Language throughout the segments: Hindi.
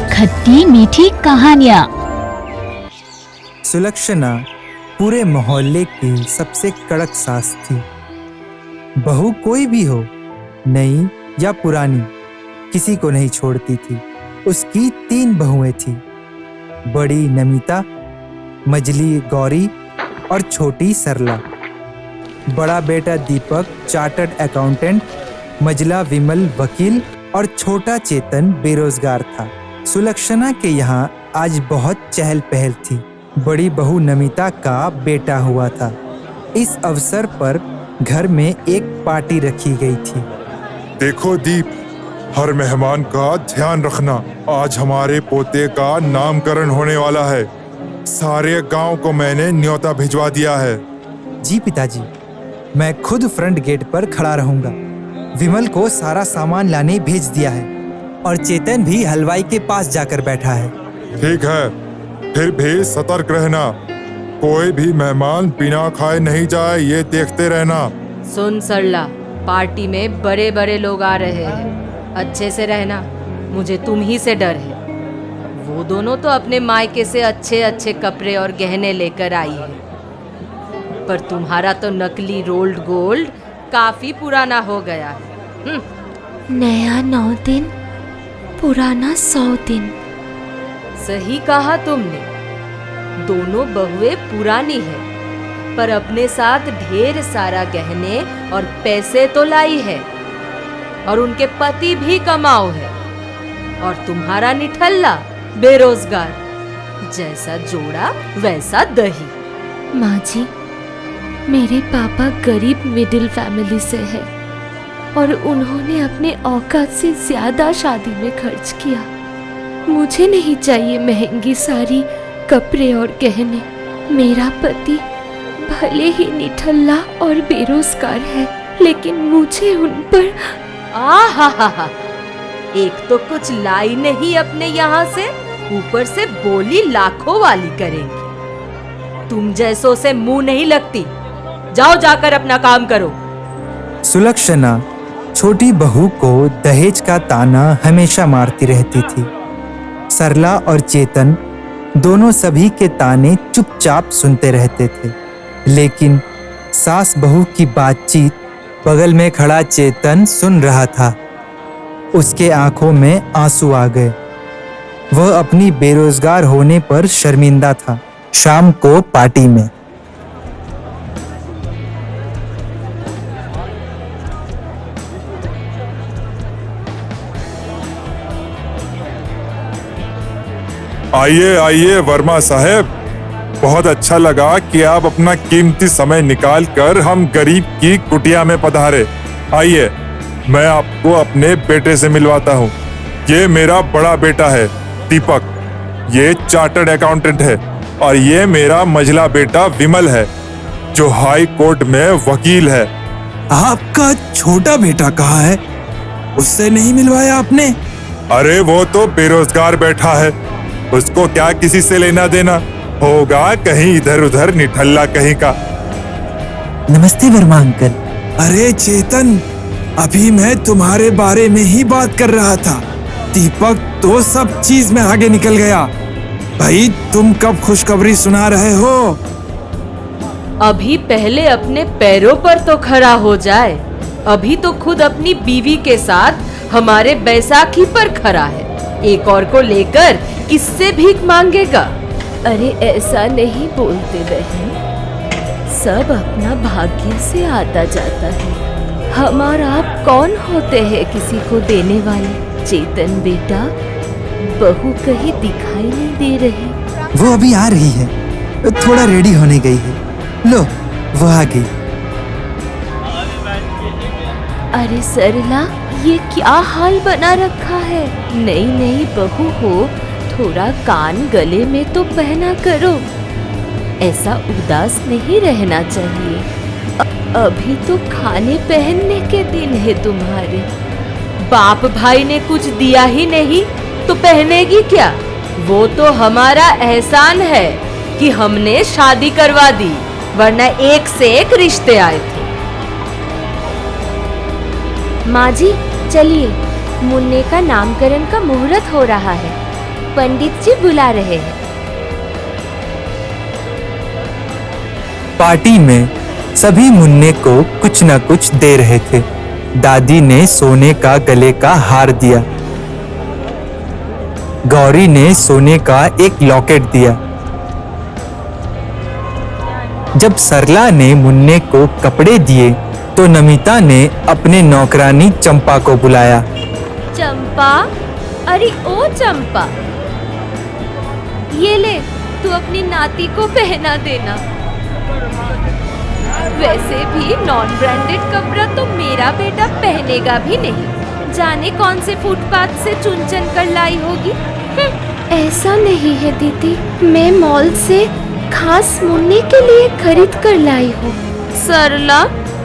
खट्टी मीठी कहानियाँ। सुलक्षणा पूरे मोहल्ले की सबसे कड़क सास थी। बहू कोई भी हो, नई या पुरानी, किसी को नहीं छोड़ती थी। उसकी 3 बहुएं थी, बड़ी नमिता, मझली गौरी और छोटी सरला। बड़ा बेटा दीपक चार्टर्ड अकाउंटेंट, मझला विमल वकील और छोटा चेतन बेरोजगार था। सुलक्षणा के यहाँ आज बहुत चहल पहल थी। बड़ी बहू नमिता का बेटा हुआ था। इस अवसर पर घर में एक पार्टी रखी गई थी। देखो दीप, हर मेहमान का ध्यान रखना। आज हमारे पोते का नामकरण होने वाला है। सारे गांव को मैंने न्योता भिजवा दिया है। जी पिताजी, मैं खुद फ्रंट गेट पर खड़ा रहूंगा। विमल को सारा सामान लाने भेज दिया है और चेतन भी हलवाई के पास जाकर बैठा है। ठीक है, फिर भी सतर्क रहना। कोई भी मेहमान बिना खाए नहीं जाए, ये देखते रहना। सुन सरला, पार्टी में बड़े बड़े लोग आ रहे हैं, अच्छे से रहना। मुझे तुम ही से डर है। वो दोनों तो अपने मायके से अच्छे अच्छे कपड़े और गहने लेकर आई है, पर तुम्हारा तो नकली रोल्ड गोल्ड काफी पुराना हो गया है। नया 9 दिन, पुराना 100 दिन। सही कहा तुमने। दोनों बहुएं पुरानी है, पर अपने साथ ढेर सारा गहने और पैसे तो लाई है, और उनके पति भी कमाओ है, और तुम्हारा निठल्ला बेरोजगार। जैसा जोड़ा वैसा दही। माँ जी, मेरे पापा गरीब मिडिल फैमिली से है और उन्होंने अपने औकात से ज्यादा शादी में खर्च किया। मुझे नहीं चाहिए महंगी साड़ी, कपड़े और गहने। मेरा पति भले ही निठल्ला और बेरोजगार है, लेकिन मुझे उन पर आहा, एक तो कुछ लाई नहीं अपने यहाँ से, ऊपर से बोली लाखों वाली करेंगी। तुम जैसों से मुंह नहीं लगती। जाओ, जाकर अपना काम करो। सुलक्षणा छोटी बहू को दहेज का ताना हमेशा मारती रहती थी। सरला और चेतन दोनों सभी के ताने चुपचाप सुनते रहते थे, लेकिन सास बहू की बातचीत बगल में खड़ा चेतन सुन रहा था। उसके आंखों में आंसू आ गए। वह अपनी बेरोजगार होने पर शर्मिंदा था। शाम को पार्टी में आइए आइए वर्मा साहब, बहुत अच्छा लगा कि आप अपना कीमती समय निकाल कर हम गरीब की कुटिया में पधारे। आइए, मैं आपको अपने बेटे से मिलवाता हूँ। ये मेरा बड़ा बेटा है दीपक, ये चार्टर्ड अकाउंटेंट है, और ये मेरा मझला बेटा विमल है, जो हाई कोर्ट में वकील है। आपका छोटा बेटा कहाँ है? उससे नहीं मिलवाया आपने? अरे वो तो बेरोजगार बैठा है, उसको क्या किसी से लेना देना। होगा कहीं इधर उधर निठल्ला कहीं का। नमस्ते वर्मा अंकल। अरे चेतन, अभी मैं तुम्हारे बारे में ही बात कर रहा था। दीपक तो सब चीज में आगे निकल गया। भाई, तुम कब खुशखबरी सुना रहे हो? अभी पहले अपने पैरों पर तो खड़ा हो जाए। अभी तो खुद अपनी बीवी के साथ हमारे बैसाखी पर खड़ा है। एक और को लेकर किससे भीख मांगेगा? अरे ऐसा नहीं बोलते बहन, सब अपना भाग्य से आता जाता है। हम और आप कौन होते हैं किसी को देने वाले? चेतन बेटा, बहू कहीं दिखाई नहीं दे रही। वो अभी आ रही है, थोड़ा रेडी होने गई है। लो, वो आ गई। अरे सरला, ये क्या हाल बना रखा है? नई नई बहू हो, थोड़ा कान गले में तो पहना करो। ऐसा उदास नहीं रहना चाहिए। अभी तो खाने पहनने के दिन है तुम्हारे। बाप भाई ने कुछ दिया ही नहीं तो पहनेगी क्या? वो तो हमारा एहसान है कि हमने शादी करवा दी, वरना एक से एक रिश्ते आए थे। माँ जी, चलिए मुन्ने का नामकरण का मुहूर्त हो रहा है। पंडित जी बुला रहे हैं। पार्टी में सभी मुन्ने को कुछ न कुछ दे रहे थे। दादी ने सोने का गले का हार दिया। गौरी ने सोने का एक लॉकेट दिया। जब सरला ने मुन्ने को कपड़े दिए तो नमिता ने अपने नौकरानी चंपा को बुलाया। चंपा, अरे ओ चंपा, ये ले, तू अपनी नाती को पहना देना। वैसे भी नॉन ब्रांडेड कपड़ा तो मेरा बेटा पहनेगा भी नहीं। जाने कौन से फुटपाथ से चुन चुन कर लाई होगी। ऐसा नहीं है दीदी, मैं मॉल से खास मुन्ने के लिए खरीद कर लाई हूँ। सरला,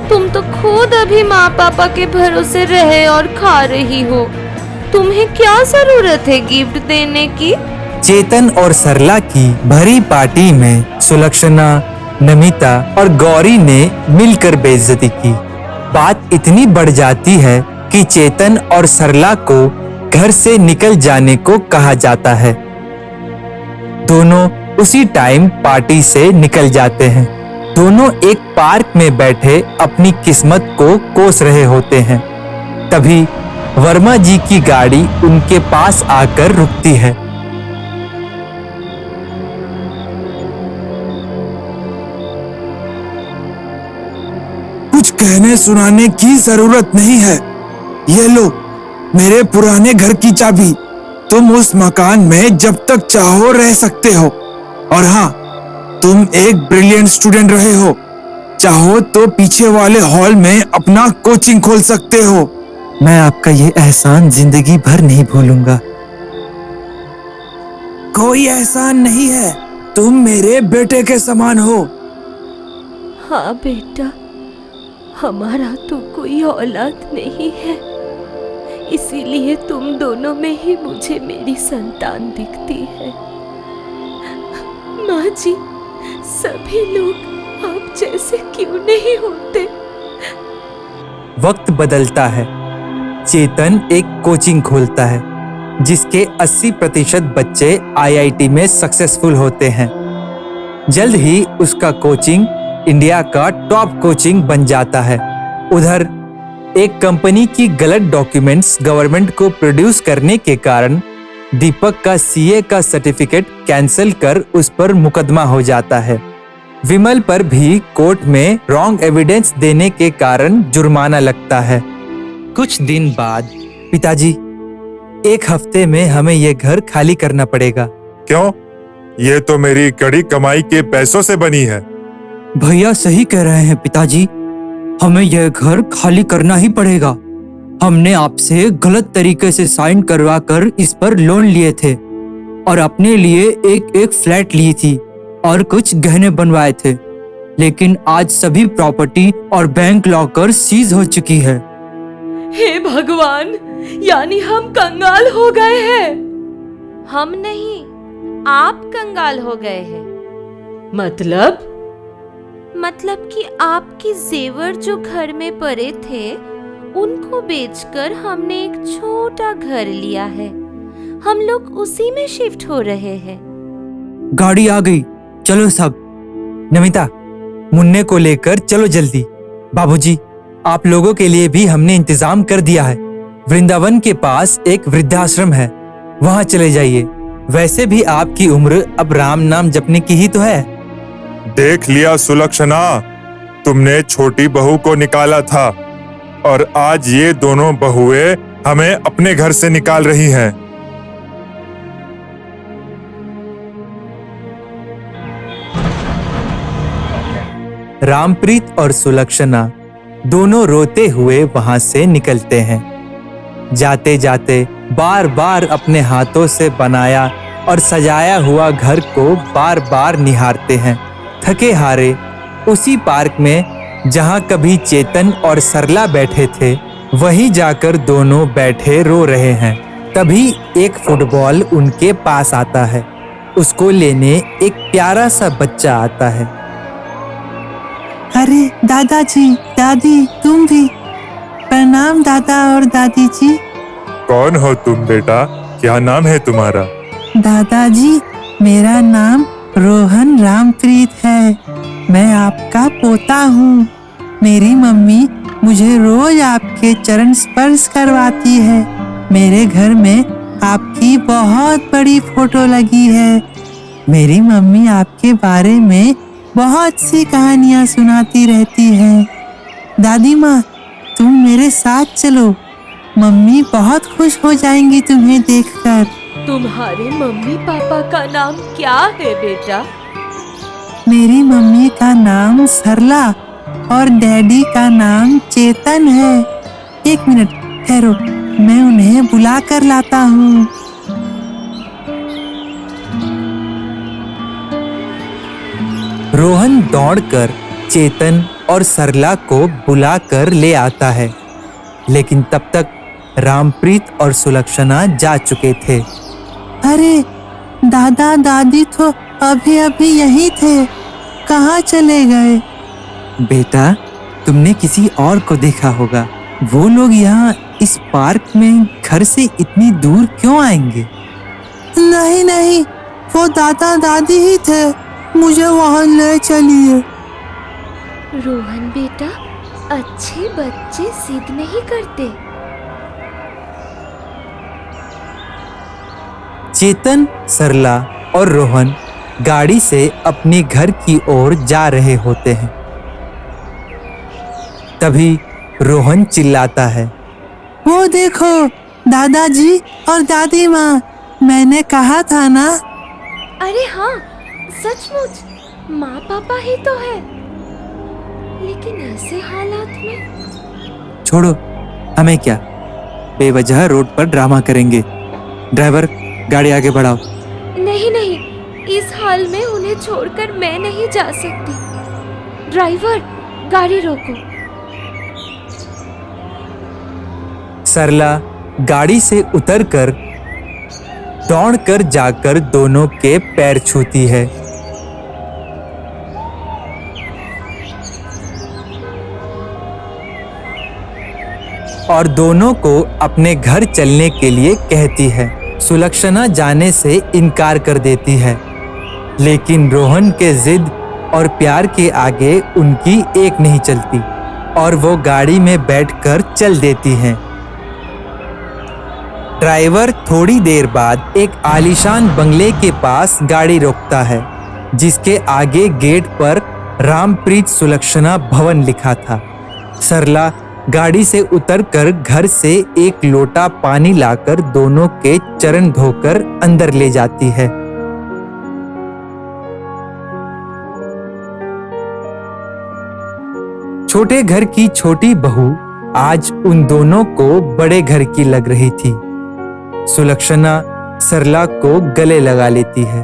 तुम तो खुद अभी माँ पापा के भरोसे रहे और खा रही हो। तुम्हें क्या जरूरत है गिफ्ट देने की? चेतन और सरला की भरी पार्टी में सुलक्षणा, नमिता और गौरी ने मिलकर बेइज्जती की। बात इतनी बढ़ जाती है कि चेतन और सरला को घर से निकल जाने को कहा जाता है। दोनों उसी टाइम पार्टी से निकल जाते हैं। दोनों एक पार्क में बैठे अपनी किस्मत को कोस रहे होते हैं। तभी वर्मा जी की गाड़ी उनके पास आकर रुकती है। कुछ कहने सुनाने की जरूरत नहीं है। ये लो मेरे पुराने घर की चाबी। तुम उस मकान में जब तक चाहो रह सकते हो। और हाँ, तुम एक ब्रिलियंट स्टूडेंट रहे हो। चाहो तो पीछे वाले हॉल में अपना कोचिंग खोल सकते हो। मैं आपका ये एहसान जिंदगी भर नहीं भूलूंगा। कोई एहसान नहीं है, तुम मेरे बेटे के समान हो। हाँ बेटा, हमारा तो कोई औलाद नहीं है, इसीलिए तुम दोनों में ही मुझे मेरी संतान दिखती है। माँ जी, सभी लोग आप जैसे क्यों नहीं होते? वक्त बदलता है। चेतन एक कोचिंग खोलता है जिसके 80% बच्चे IIT में सक्सेसफुल होते हैं। जल्द ही उसका कोचिंग इंडिया का टॉप कोचिंग बन जाता है। उधर एक कंपनी की गलत डॉक्यूमेंट्स गवर्नमेंट को प्रोड्यूस करने के कारण दीपक का CA का सर्टिफिकेट कैंसिल कर उस पर मुकदमा हो जाता है। विमल पर भी कोर्ट में रॉन्ग एविडेंस देने के कारण जुर्माना लगता है। कुछ दिन बाद, पिताजी, एक हफ्ते में हमें ये घर खाली करना पड़ेगा। क्यों? ये तो मेरी कड़ी कमाई के पैसों से बनी है। भैया सही कह रहे हैं पिताजी, हमें यह घर खाली करना ही पड़ेगा। हमने आपसे गलत तरीके से साइन करवा कर इस पर लोन लिए थे और अपने लिए एक फ्लैट ली थी और कुछ गहने बनवाए थे, लेकिन आज सभी प्रॉपर्टी और बैंक लॉकर सीज हो चुकी है। हे भगवान, यानी हम कंगाल हो गए हैं। हम नहीं, आप कंगाल हो गए हैं। मतलब कि आपके जेवर जो घर में पड़े थे उनको बेचकर हमने एक छोटा घर लिया है। हम लोग उसी में शिफ्ट हो रहे हैं। गाड़ी आ गई, चलो सब। नमिता, मुन्ने को लेकर चलो जल्दी। बाबूजी, आप लोगों के लिए भी हमने इंतजाम कर दिया है। वृंदावन के पास एक वृद्धाश्रम है, वहाँ चले जाइए। वैसे भी आपकी उम्र अब राम नाम जपने की ही तो है। देख लिया सुलक्षणा, तुमने छोटी बहू को निकाला था और आज ये दोनों बहुएं हमें अपने घर से निकाल रही हैं। रामप्रीत और सुलक्षणा दोनों रोते हुए वहां से निकलते हैं। जाते जाते बार बार अपने हाथों से बनाया और सजाया हुआ घर को बार बार निहारते हैं। थके हारे उसी पार्क में जहां कभी चेतन और सरला बैठे थे, वहीं जाकर दोनों बैठे रो रहे हैं। तभी एक फुटबॉल उनके पास आता है। उसको लेने एक प्यारा सा बच्चा आता है। अरे दादाजी, दादी, तुम भी। प्रणाम दादा और दादी जी। कौन हो तुम बेटा? क्या नाम है तुम्हारा? दादाजी, मेरा नाम रोहन रामप्रीत है। मैं आपका पोता हूँ। मेरी मम्मी मुझे रोज आपके चरण स्पर्श करवाती है। मेरे घर में आपकी बहुत बड़ी फोटो लगी है। मेरी मम्मी आपके बारे में बहुत सी कहानियाँ सुनाती रहती है। दादी माँ, तुम मेरे साथ चलो। मम्मी बहुत खुश हो जाएंगी तुम्हें देखकर। तुम्हारे मम्मी पापा का नाम क्या है बेटा? मेरी मम्मी का नाम सरला और डैडी का नाम चेतन है। एक मिनट ठहरो, मैं उन्हें बुला कर लाता हूँ। रोहन दौड़कर चेतन और सरला को बुलाकर ले आता है, लेकिन तब तक रामप्रीत और सुलक्षणा जा चुके थे। अरे, दादा दादी तो अभी अभी यहीं थे, कहाँ चले गए? बेटा, तुमने किसी और को देखा होगा। वो लोग यहाँ इस पार्क में घर से इतनी दूर क्यों आएंगे? नहीं नहीं, वो दादा दादी ही थे। मुझे वहाँ ले चलिए। रोहन बेटा, अच्छे बच्चे जिद नहीं करते। चेतन, सरला और रोहन गाड़ी से अपने घर की ओर जा रहे होते हैं। तभी रोहन चिल्लाता है, वो देखो दादाजी और दादी माँ, मैंने कहा था ना। अरे हाँ, सचमुच माँ पापा ही तो है, लेकिन ऐसे हालात में। छोड़ो, हमें क्या, बेवजह रोड पर ड्रामा करेंगे। ड्राइवर, गाड़ी आगे बढ़ाओ। नहीं नहीं, इस हाल में उन्हें छोड़कर मैं नहीं जा सकती। ड्राइवर, गाड़ी रोको। सरला गाड़ी से उतरकर दौड़कर जाकर दोनों के पैर छूती है। और दोनों को अपने घर चलने के लिए कहती है। सुलक्षणा जाने से इनकार कर देती है, लेकिन रोहन के जिद और प्यार के आगे उनकी एक नहीं चलती और वो गाड़ी में बैठकर चल देती हैं। ड्राइवर थोड़ी देर बाद एक आलीशान बंगले के पास गाड़ी रोकता है, जिसके आगे गेट पर रामप्रीत सुलक्षणा भवन लिखा था। सरला गाड़ी से उतरकर घर से एक लोटा पानी लाकर दोनों के चरण धोकर अंदर ले जाती है। छोटे घर की छोटी बहू आज उन दोनों को बड़े घर की लग रही थी। सुलक्षणा सरला को गले लगा लेती है।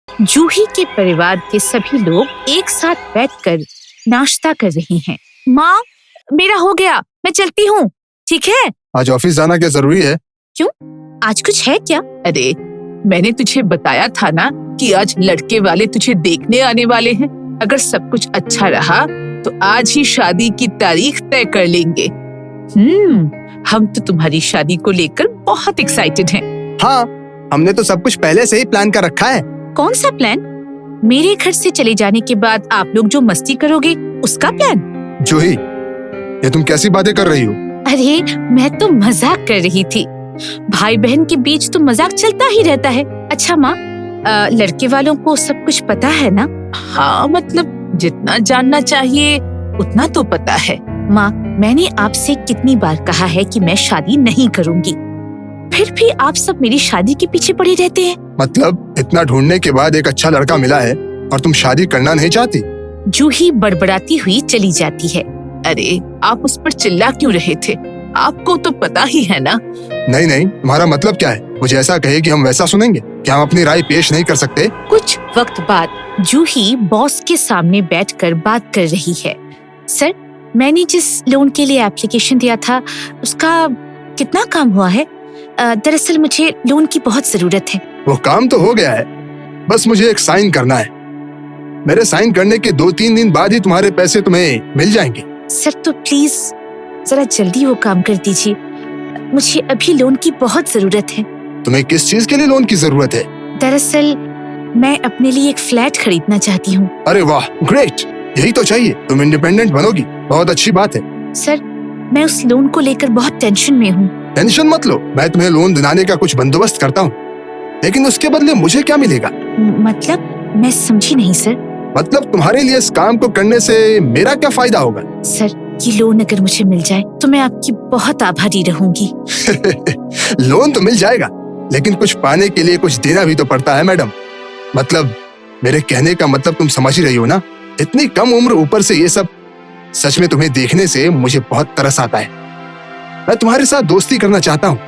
जूही के परिवार के सभी लोग एक साथ बैठकर नाश्ता कर रहे हैं। माँ, मेरा हो गया, मैं चलती हूँ, ठीक है? आज ऑफिस जाना क्या जरूरी है? क्यों, आज कुछ है क्या? अरे, मैंने तुझे बताया था ना कि आज लड़के वाले तुझे देखने आने वाले हैं। अगर सब कुछ अच्छा रहा तो आज ही शादी की तारीख तय कर लेंगे। हम तो तुम्हारी शादी को लेकर बहुत एक्साइटेड हैं। हाँ, हमने तो सब कुछ पहले से ही प्लान कर रखा है। कौन सा प्लान? मेरे घर से चले जाने के बाद आप लोग जो मस्ती करोगे, उसका प्लान? जूही, ये तुम कैसी बातें कर रही हो? अरे, मैं तो मजाक कर रही थी। भाई बहन के बीच तो मजाक चलता ही रहता है। अच्छा माँ, लड़के वालों को सब कुछ पता है ना? हाँ, मतलब जितना जानना चाहिए उतना तो पता है। माँ, मैंने आपसे कितनी बार कहा है कि मैं शादी नहीं करूँगी, फिर भी आप सब मेरी शादी के पीछे पड़े रहते हैं। मतलब इतना ढूंढने के बाद एक अच्छा लड़का मिला है और तुम शादी करना नहीं चाहती? जूही बड़बड़ाती हुई चली जाती है। अरे, आप उस पर चिल्ला क्यों रहे थे? आपको तो पता ही है ना। नहीं नहीं, तुम्हारा मतलब क्या है? मुझे ऐसा कहे कि हम वैसा सुनेंगे? क्या हम अपनी राय पेश नहीं कर सकते? कुछ वक्त बाद जूही बॉस के सामने बैठकर बात कर रही है। सर, मैंने जिस लोन के लिए एप्लीकेशन दिया था, उसका कितना काम हुआ है? दरअसल मुझे लोन की बहुत जरूरत है। वो काम तो हो गया है, बस मुझे एक साइन करना है। मेरे साइन करने के 2-3 दिन बाद ही तुम्हारे पैसे तुम्हें मिल जाएंगे। सर, तो प्लीज जरा जल्दी वो काम कर दीजिए। मुझे अभी लोन की बहुत जरूरत है। तुम्हें किस चीज के लिए लोन की जरूरत है? दरअसल मैं अपने लिए एक फ्लैट खरीदना चाहती हूँ। अरे वाह, ग्रेट, यही तो चाहिए। तुम इंडिपेंडेंट बनोगी, बहुत अच्छी बात है। सर, मैं उस लोन को लेकर बहुत टेंशन में हूँ। टेंशन मत लो, मैं तुम्हें लोन दिलाने का कुछ बंदोबस्त करता हूँ, लेकिन उसके बदले मुझे क्या मिलेगा? मतलब मैं समझी नहीं सर। मतलब तुम्हारे लिए इस काम को करने से मेरा क्या फायदा होगा? सर, ये लोन अगर मुझे मिल जाए तो मैं आपकी बहुत आभारी रहूंगी। लोन तो मिल जाएगा, लेकिन कुछ पाने के लिए कुछ देना भी तो पड़ता है मैडम। मतलब मेरे कहने का मतलब तुम समझ ही रही हो ना। इतनी कम उम्र, ऊपर से ये सब। सच में तुम्हें देखने से मुझे बहुत तरस आता है। मैं तुम्हारे साथ दोस्ती करना चाहता हूँ।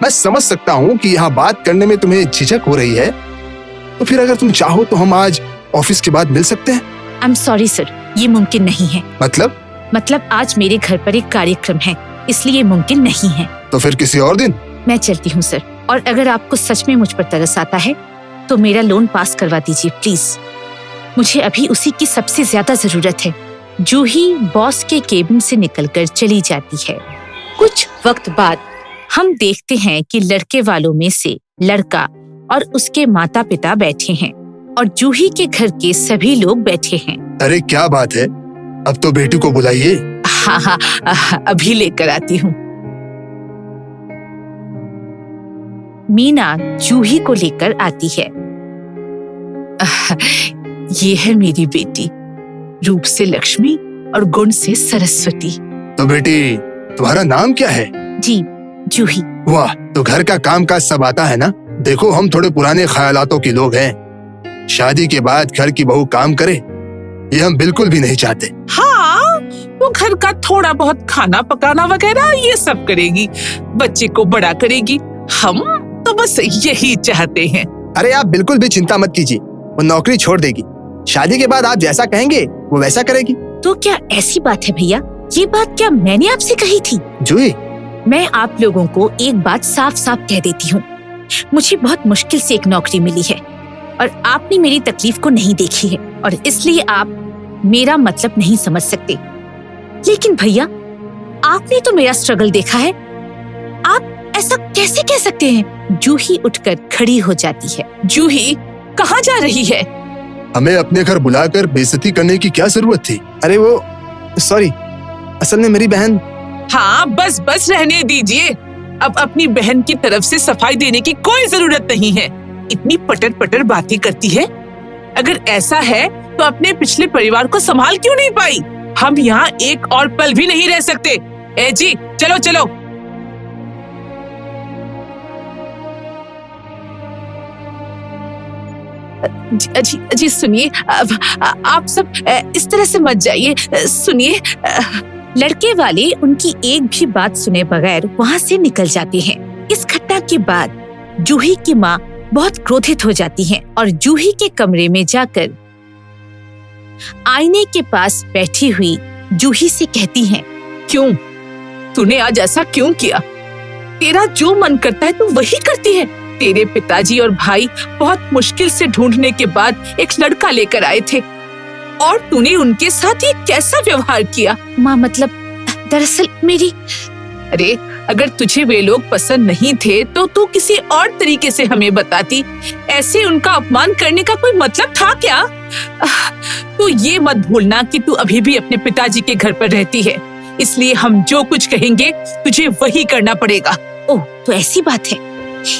मैं समझ सकता हूँ कि यहाँ बात करने में तुम्हें झिझक हो रही है, तो फिर अगर तुम चाहो तो हम आज ऑफिस के बाद मिल सकते हैं। आई एम सॉरी सर, ये मुमकिन नहीं है। मतलब आज मेरे घर पर एक कार्यक्रम है, इसलिए मुमकिन नहीं है। तो फिर किसी और दिन? मैं चलती हूँ सर, और अगर आपको सच में मुझ पर तरस आता है तो मेरा लोन पास करवा दीजिए प्लीज। मुझे अभी उसी की सबसे ज्यादा जरूरत है। जूही बॉस के केबिन से निकलकर चली जाती है। कुछ वक्त बाद हम देखते हैं कि लड़के वालों में से लड़का और उसके माता पिता बैठे हैं और जूही के घर के सभी लोग बैठे हैं। अरे क्या बात है, अब तो बेटी को बुलाइए। हाँ, अभी लेकर आती हूँ। मीना जूही को लेकर आती है। ये है मेरी बेटी, रूप से लक्ष्मी और गुण से सरस्वती। तो बेटी, तुम्हारा नाम क्या है? जी, जूही। वाह, तो घर का काम काज सब आता है ना? देखो, हम थोड़े पुराने ख्यालातों के लोग हैं। शादी के बाद घर की बहू काम करे, ये हम बिल्कुल भी नहीं चाहते। हाँ, वो घर का थोड़ा बहुत खाना पकाना वगैरह ये सब करेगी, बच्चे को बड़ा करेगी। हम तो बस यही चाहते हैं। अरे आप बिल्कुल भी चिंता मत कीजिए, वो नौकरी छोड़ देगी। शादी के बाद आप जैसा कहेंगे वो वैसा करेगी। तो क्या ऐसी बात है भैया? ये बात क्या मैंने आपसे कही थी? जूही, मैं आप लोगों को एक बात साफ साफ कह देती हूँ, मुझे बहुत मुश्किल से एक नौकरी मिली है और आपने मेरी तकलीफ को नहीं देखी है और इसलिए आप मेरा मतलब नहीं समझ सकते। लेकिन भैया, आपने तो मेरा स्ट्रगल देखा है, आप ऐसा कैसे कह सकते हैं? जूही उठकर खड़ी हो जाती है। जूही, कहाँ जा रही है? हमें अपने घर बुलाकर बेइज्जती करने की क्या जरूरत थी? अरे वो सॉरी, असल में मेरी बहन। हाँ, बस बस रहने दीजिए। अब अपनी बहन की तरफ से सफाई देने की कोई जरूरत नहीं है। इतनी पटर पटर बातें करती है। अगर ऐसा है तो अपने पिछले परिवार को संभाल क्यों नहीं पाई? हम यहाँ एक और पल भी नहीं रह सकते। ए जी, चलो चलो। जी सुनिए, आप सब इस तरह से मत जाइए। सुनिए। लड़के वाले उनकी एक भी बात सुने बगैर वहाँ से निकल जाते हैं। इस घटना के बाद जूही की माँ बहुत क्रोधित हो जाती हैं और जूही के कमरे में जाकर आईने के पास बैठी हुई जूही से कहती हैं, क्यों? तूने आज ऐसा क्यों किया? तेरा जो मन करता है तू वही करती है। तेरे पिताजी और भाई बहुत मुश्किल से ढूंढने के बाद एक लड़का लेकर आए थे और तूने उनके साथ ये कैसा व्यवहार किया? माँ, मतलब दरअसल मेरी। अरे, अगर तुझे वे लोग पसंद नहीं थे तो तू किसी और तरीके से हमें बताती। ऐसे उनका अपमान करने का कोई मतलब था क्या? तू ये मत भूलना कि तू अभी भी अपने पिताजी के घर पर रहती है, इसलिए हम जो कुछ कहेंगे तुझे वही करना पड़ेगा। ओह, तो ऐसी बात है।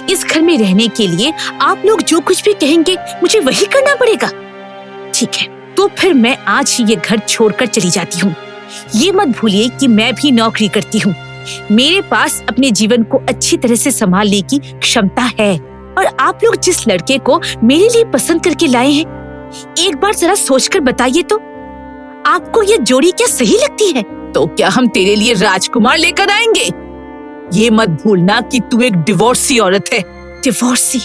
इस घर में रहने के लिए आप लोग जो कुछ भी कहेंगे मुझे वही करना पड़ेगा। ठीक है, तो फिर मैं आज ही ये घर छोड़कर चली जाती हूँ। ये मत भूलिए कि मैं भी नौकरी करती हूँ। मेरे पास अपने जीवन को अच्छी तरह से संभालने की क्षमता है और आप लोग जिस लड़के को मेरे लिए पसंद करके लाए हैं, एक बार जरा सोचकर बताइए तो, आपको ये जोड़ी क्या सही लगती है? तो क्या हम तेरे लिए राजकुमार लेकर आएंगे? ये मत भूलना कि तू एक डिवोर्सी औरत है। डिवोर्सी?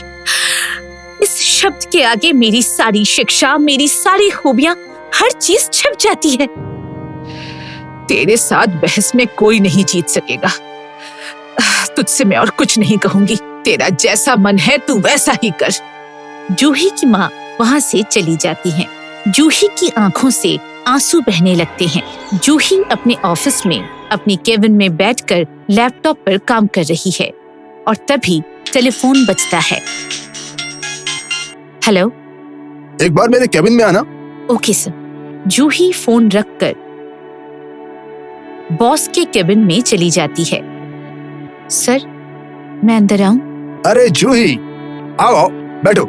इस शब्द के आगे मेरी सारी शिक्षा, मेरी सारी खूबियां, हर चीज छप जाती है। तेरे साथ बहस में कोई नहीं जीत सकेगा। तुझसे मैं और कुछ नहीं कहूंगी। तेरा जैसा मन है तू वैसा ही कर। जूही की माँ वहाँ से चली जाती हैं। जूही की आंखों से आंसू बहने लगते हैं। जूही अपने ऑफिस में अपनी केबिन में बैठकर लैपटॉप पर काम कर रही है और तभी टेलीफोन बजता है। हेलो। एक बार मेरे केबिन में आना। Okay sir. जूही फोन रखकर बॉस के केबिन में चली जाती है। सर, मैं अंदर आऊं? अरे जूही, आओ आओ, बैठो।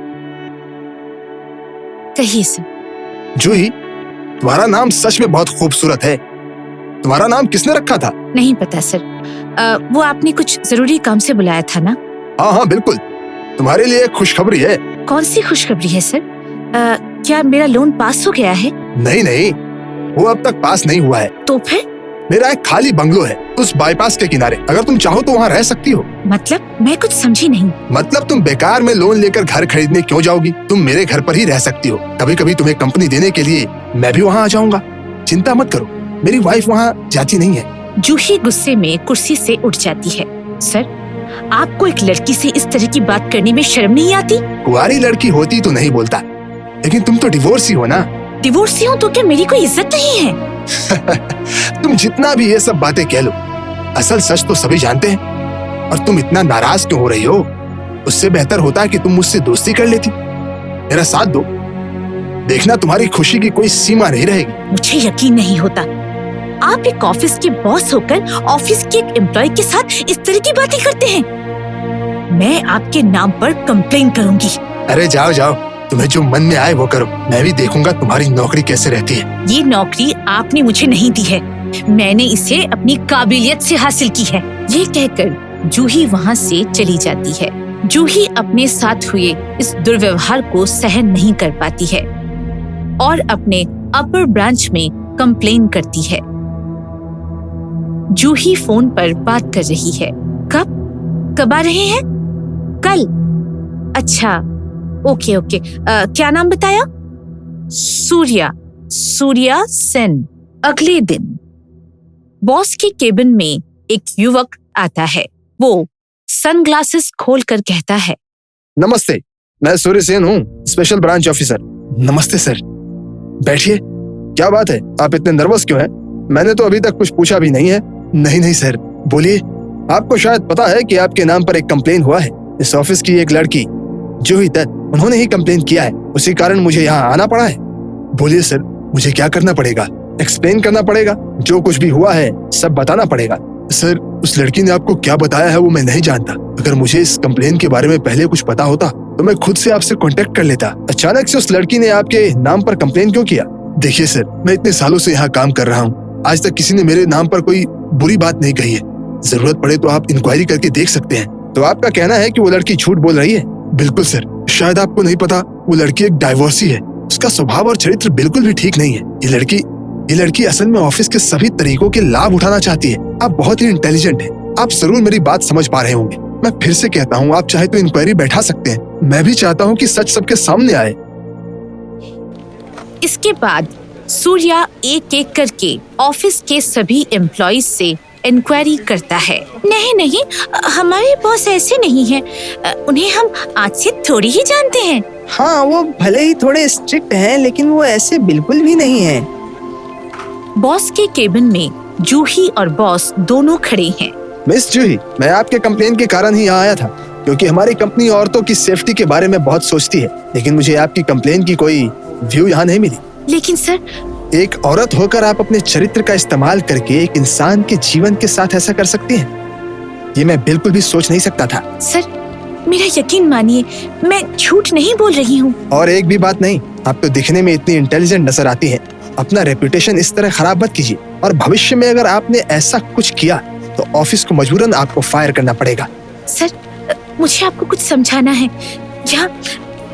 कहिए सर। जूही, तुम्हारा नाम सच में बहुत खूबसूरत है। तुम्हारा नाम किसने रखा था? नहीं पता सर। वो आपने कुछ जरूरी काम से बुलाया था ना? हाँ हाँ बिल्कुल, तुम्हारे लिए एक खुशखबरी है। कौन सी खुशखबरी है सर? क्या मेरा लोन पास हो गया है? नहीं नहीं, वो अब तक पास नहीं हुआ है। तो फिर? मेरा एक खाली बंगलो है उस बाईपास के किनारे, अगर तुम चाहो तो वहाँ रह सकती हो। मतलब? मैं कुछ समझी नहीं। मतलब तुम बेकार में लोन लेकर घर खरीदने क्यों जाओगी? तुम मेरे घर पर ही रह सकती हो। कभी कभी तुम्हें कंपनी देने के लिए मैं भी वहाँ आ जाऊंगा। चिंता मत करो, मेरी वाइफ वहाँ जाती नहीं है। जूही गुस्से में कुर्सी से उठ जाती है। सर, आपको एक लड़की से इस तरह की बात करने में शर्म नहीं आती? कुंवारी लड़की होती तो नहीं बोलता, लेकिन तुम तो डिवोर्सी हो ना। डिवोर्सी हूँ तो क्या मेरी कोई इज्जत नहीं है? तुम जितना भी ये सब बातें कह लो, असल सच तो सभी जानते हैं। और तुम इतना नाराज क्यों हो रही हो? उससे बेहतर होता कि तुम मुझसे दोस्ती कर लेती। मेरा साथ दो, देखना तुम्हारी खुशी की कोई सीमा नहीं रहेगी। मुझे यकीन नहीं होता, आप एक ऑफिस के बॉस होकर ऑफिस के एक एम्प्लॉय के साथ इस तरह की बातें करते हैं। मैं आपके नाम पर कंप्लेन करूंगी। अरे जाओ जाओ, तुम्हें जो मन में आए वो करो। मैं भी देखूंगा तुम्हारी नौकरी कैसे रहती है। ये नौकरी आपने मुझे नहीं दी है, मैंने इसे अपनी काबिलियत से हासिल की है। ये कहकर जूही वहाँ से चली जाती है। जूही अपने साथ हुए इस दुर्व्यवहार को सहन नहीं कर पाती है और अपने अपर ब्रांच में कंप्लेन करती है। जूही फोन पर बात कर रही है। कब आ रहे हैं? कल? अच्छा, ओके ओके। क्या नाम बताया? सूर्या सेन। अगले दिन बॉस के केबिन में एक युवक आता है। वो सनग्लासेस खोलकर कहता है, नमस्ते, मैं सूर्य सेन हूँ, स्पेशल ब्रांच ऑफिसर। नमस्ते सर, बैठिए। क्या बात है, आप इतने नर्वस क्यों हैं? मैंने तो अभी तक कुछ पूछा भी नहीं है। नहीं सर, बोलिए। आपको शायद पता है कि आपके नाम पर एक कंप्लेन हुआ है। इस ऑफिस की एक लड़की जूही दत्त, उन्होंने ही कंप्लेन किया है, उसी कारण मुझे यहाँ आना पड़ा है। बोलिए सर, मुझे क्या करना पड़ेगा? एक्सप्लेन करना पड़ेगा? जो कुछ भी हुआ है सब बताना पड़ेगा। सर, उस लड़की ने आपको क्या बताया है वो मैं नहीं जानता। अगर मुझे इस कंप्लेन के बारे में पहले कुछ पता होता तो मैं खुद से आपसे कांटेक्ट कर लेता। अचानक से उस लड़की ने आपके नाम पर कंप्लेन क्यों किया? देखिए सर, मैं इतने सालों से यहाँ काम कर रहा हूँ, आज तक किसी ने मेरे नाम पर कोई बुरी बात नहीं कही है। जरूरत पड़े तो आप इंक्वायरी करके देख सकते हैं। तो आपका कहना है कि वो लड़की झूठ बोल रही है? बिल्कुल सर, शायद आपको नहीं पता, वो लड़की एक डाइवोर्सी है। उसका स्वभाव और चरित्र बिल्कुल भी ठीक नहीं है। ये लड़की असल में ऑफिस के सभी तरीकों के लाभ उठाना चाहती है। आप बहुत ही इंटेलिजेंट हैं, आप जरूर मेरी बात समझ पा रहे होंगे। मैं फिर से कहता हूँ, आप चाहे तो इंक्वायरी बैठा सकते हैं। मैं भी चाहता हूँ कि सच सबके सामने आए। इसके बाद सूर्या एक एक करके ऑफिस के एम्प्लॉइज से इंक्वायरी करता है। नहीं, हमारे बॉस ऐसे नहीं हैं, उन्हें हम आज से थोड़ी ही जानते हैं। हाँ, वो भले ही थोड़े स्ट्रिक्ट हैं, लेकिन वो ऐसे बिल्कुल भी नहीं हैं। बॉस के केबिन में जूही और बॉस दोनों खड़े हैं। मिस जूही, मैं आपके कंप्लेन के कारण ही यहाँ आया था, क्योंकि हमारी कंपनी औरतों की सेफ्टी के बारे में बहुत सोचती है, लेकिन मुझे आपकी कंप्लेन की कोई व्यू यहाँ नहीं मिली। लेकिन सर, एक औरत होकर आप अपने चरित्र का इस्तेमाल करके एक इंसान के जीवन के साथ ऐसा कर सकती हैं, ये मैं बिल्कुल भी सोच नहीं सकता था। सर, मेरा यकीन मानिए, मैं झूठ नहीं बोल रही हूँ। और एक भी बात नहीं, आप तो दिखने में इतनी इंटेलिजेंट नजर आती हैं। अपना रेपुटेशन इस तरह खराब मत कीजिए, और भविष्य में अगर आपने ऐसा कुछ किया तो ऑफिस को मजबूरन आपको फायर करना पड़ेगा। सर, मुझे आपको कुछ समझाना है।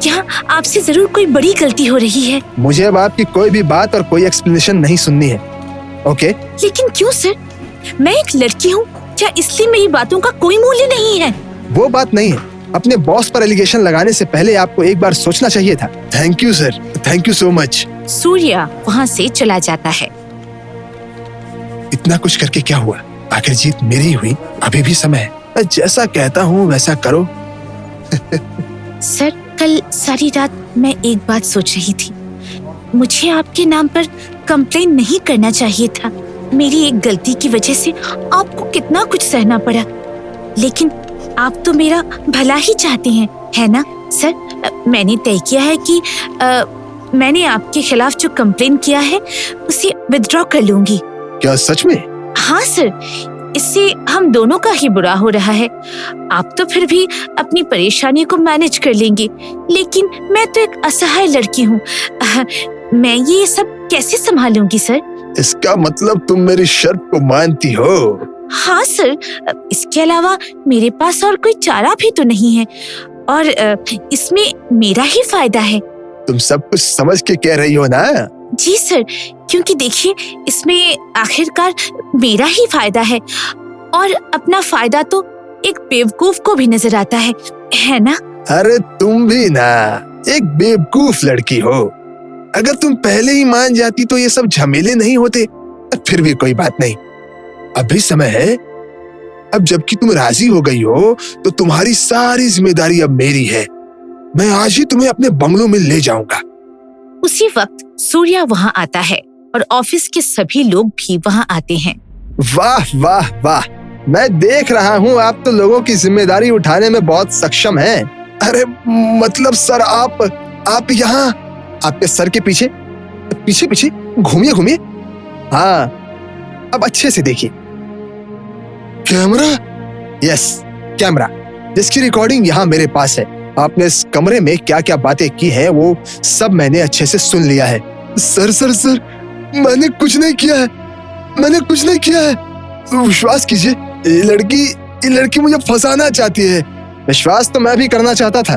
यहाँ आपसे जरूर कोई बड़ी गलती हो रही है। मुझे अब आपकी कोई भी बात और कोई एक्सप्लेनेशन नहीं सुननी है, ओके? लेकिन क्यों सर? मैं एक लड़की हूँ, क्या इसलिए मेरी बातों का कोई मूल्य नहीं है? वो बात नहीं है। अपने बॉस पर एलिगेशन लगाने से पहले आपको एक बार सोचना चाहिए था। Thank you sir, thank you so much. Surya वहाँ से चला जाता है। इतना कुछ करके क्या हुआ, आखिर जीत मेरी हुई। अभी भी समय है, मैं जैसा कहता हूँ वैसा करो। सर, कल सारी रात मैं एक बात सोच रही थी। मुझे आपके नाम पर कंप्लेन नहीं करना चाहिए था। मेरी एक गलती की वजह से आपको कितना कुछ सहना पड़ा, लेकिन आप तो मेरा भला ही चाहते हैं, है ना सर? मैंने तय किया है कि मैंने आपके खिलाफ जो कंप्लेन किया है उसे विथड्रॉ कर लूंगी। क्या सच में? हाँ सर, इससे हम दोनों का ही बुरा हो रहा है। आप तो फिर भी अपनी परेशानी को मैनेज कर लेंगे, लेकिन मैं तो एक असहाय लड़की हूँ। मैं ये सब कैसे संभालूंगी सर? इसका मतलब तुम मेरी शर्त को मानती हो? हाँ सर, इसके अलावा मेरे पास और कोई चारा भी तो नहीं है, और इसमें मेरा ही फायदा है। तुम सब कुछ समझ के कह रही हो ना? जी सर, क्योंकि देखिए इसमें आखिरकार मेरा ही फायदा है, और अपना फायदा तो एक बेवकूफ को भी नजर आता है ना? अरे तुम भी ना एक बेवकूफ लड़की हो। अगर तुम पहले ही मान जाती तो ये सब झमेले नहीं होते। फिर भी कोई बात नहीं, अभी समय है। अब जबकि तुम राजी हो गई हो तो तुम्हारी सारी जिम्मेदारी अब मेरी है। मैं आज ही तुम्हें अपने बंगलों में ले जाऊंगा। उसी वक्त सूर्या वहाँ आता है और ऑफिस के सभी लोग भी वहाँ आते हैं। वाह वाह वाह, मैं देख रहा हूँ आप तो लोगों की जिम्मेदारी उठाने में बहुत सक्षम हैं। अरे मतलब सर, आप यहाँ आपके सर के पीछे पीछे पीछे घूमिए घूमिए। हाँ, अब अच्छे से देखिए। कैमरा? यस, कैमरा, जिसकी रिकॉर्डिंग यहाँ मेरे पास है। आपने इस कमरे में क्या क्या बातें की हैं वो सब मैंने अच्छे से सुन लिया है। सर सर सर, मैंने कुछ नहीं किया है, मैंने कुछ नहीं किया है। विश्वास कीजिए, ये लड़की मुझे फंसाना चाहती है। विश्वास तो मैं भी करना चाहता था,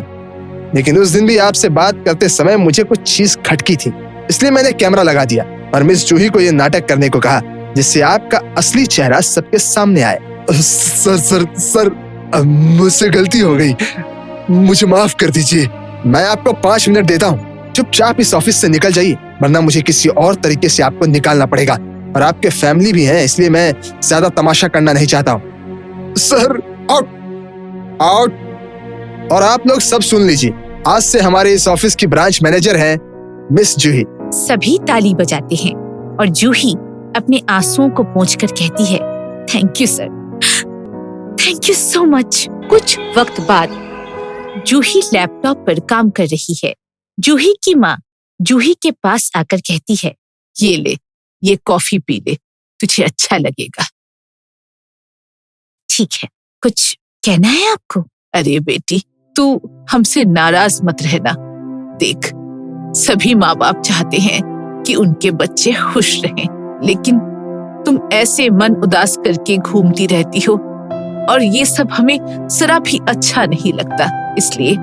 लेकिन उस दिन भी आपसे बात करते समय मुझे कुछ चीज खटकी थी, इसलिए मैंने कैमरा लगा दिया और मिस जूही को ये नाटक करने को कहा, जिससे आपका असली चेहरा सबके सामने आए। सर सर सर, मुझसे गलती हो गई, मुझे माफ कर दीजिए। मैं आपको 5 मिनट देता हूँ, चुपचाप इस ऑफिस से निकल जाइए, वरना मुझे किसी और तरीके से आपको निकालना पड़ेगा। और आपके फैमिली भी है, इसलिए मैं ज्यादा तमाशा करना नहीं चाहता हूँ। Sir, out out. और आप लोग सब सुन लीजिए, आज से हमारे इस ऑफिस की ब्रांच मैनेजर है मिस जूही। सभी ताली बजाते हैं और जूही अपने आंसुओं को पोंछकर कहती है, thank you sir, thank you so much. कुछ वक्त बाद जूही लैपटॉप पर काम कर रही है। जूही की माँ जूही के पास आकर कहती है, ये ले, ये कॉफी पी ले, तुझे अच्छा लगेगा। ठीक है, कुछ कहना है आपको? अरे बेटी, तू हमसे नाराज मत रहना। देख, सभी माँ बाप चाहते हैं कि उनके बच्चे खुश रहें, लेकिन तुम ऐसे मन उदास करके घूमती रहती हो और ये सब हमें जरा भी अच्छा नहीं लगता। इसलिए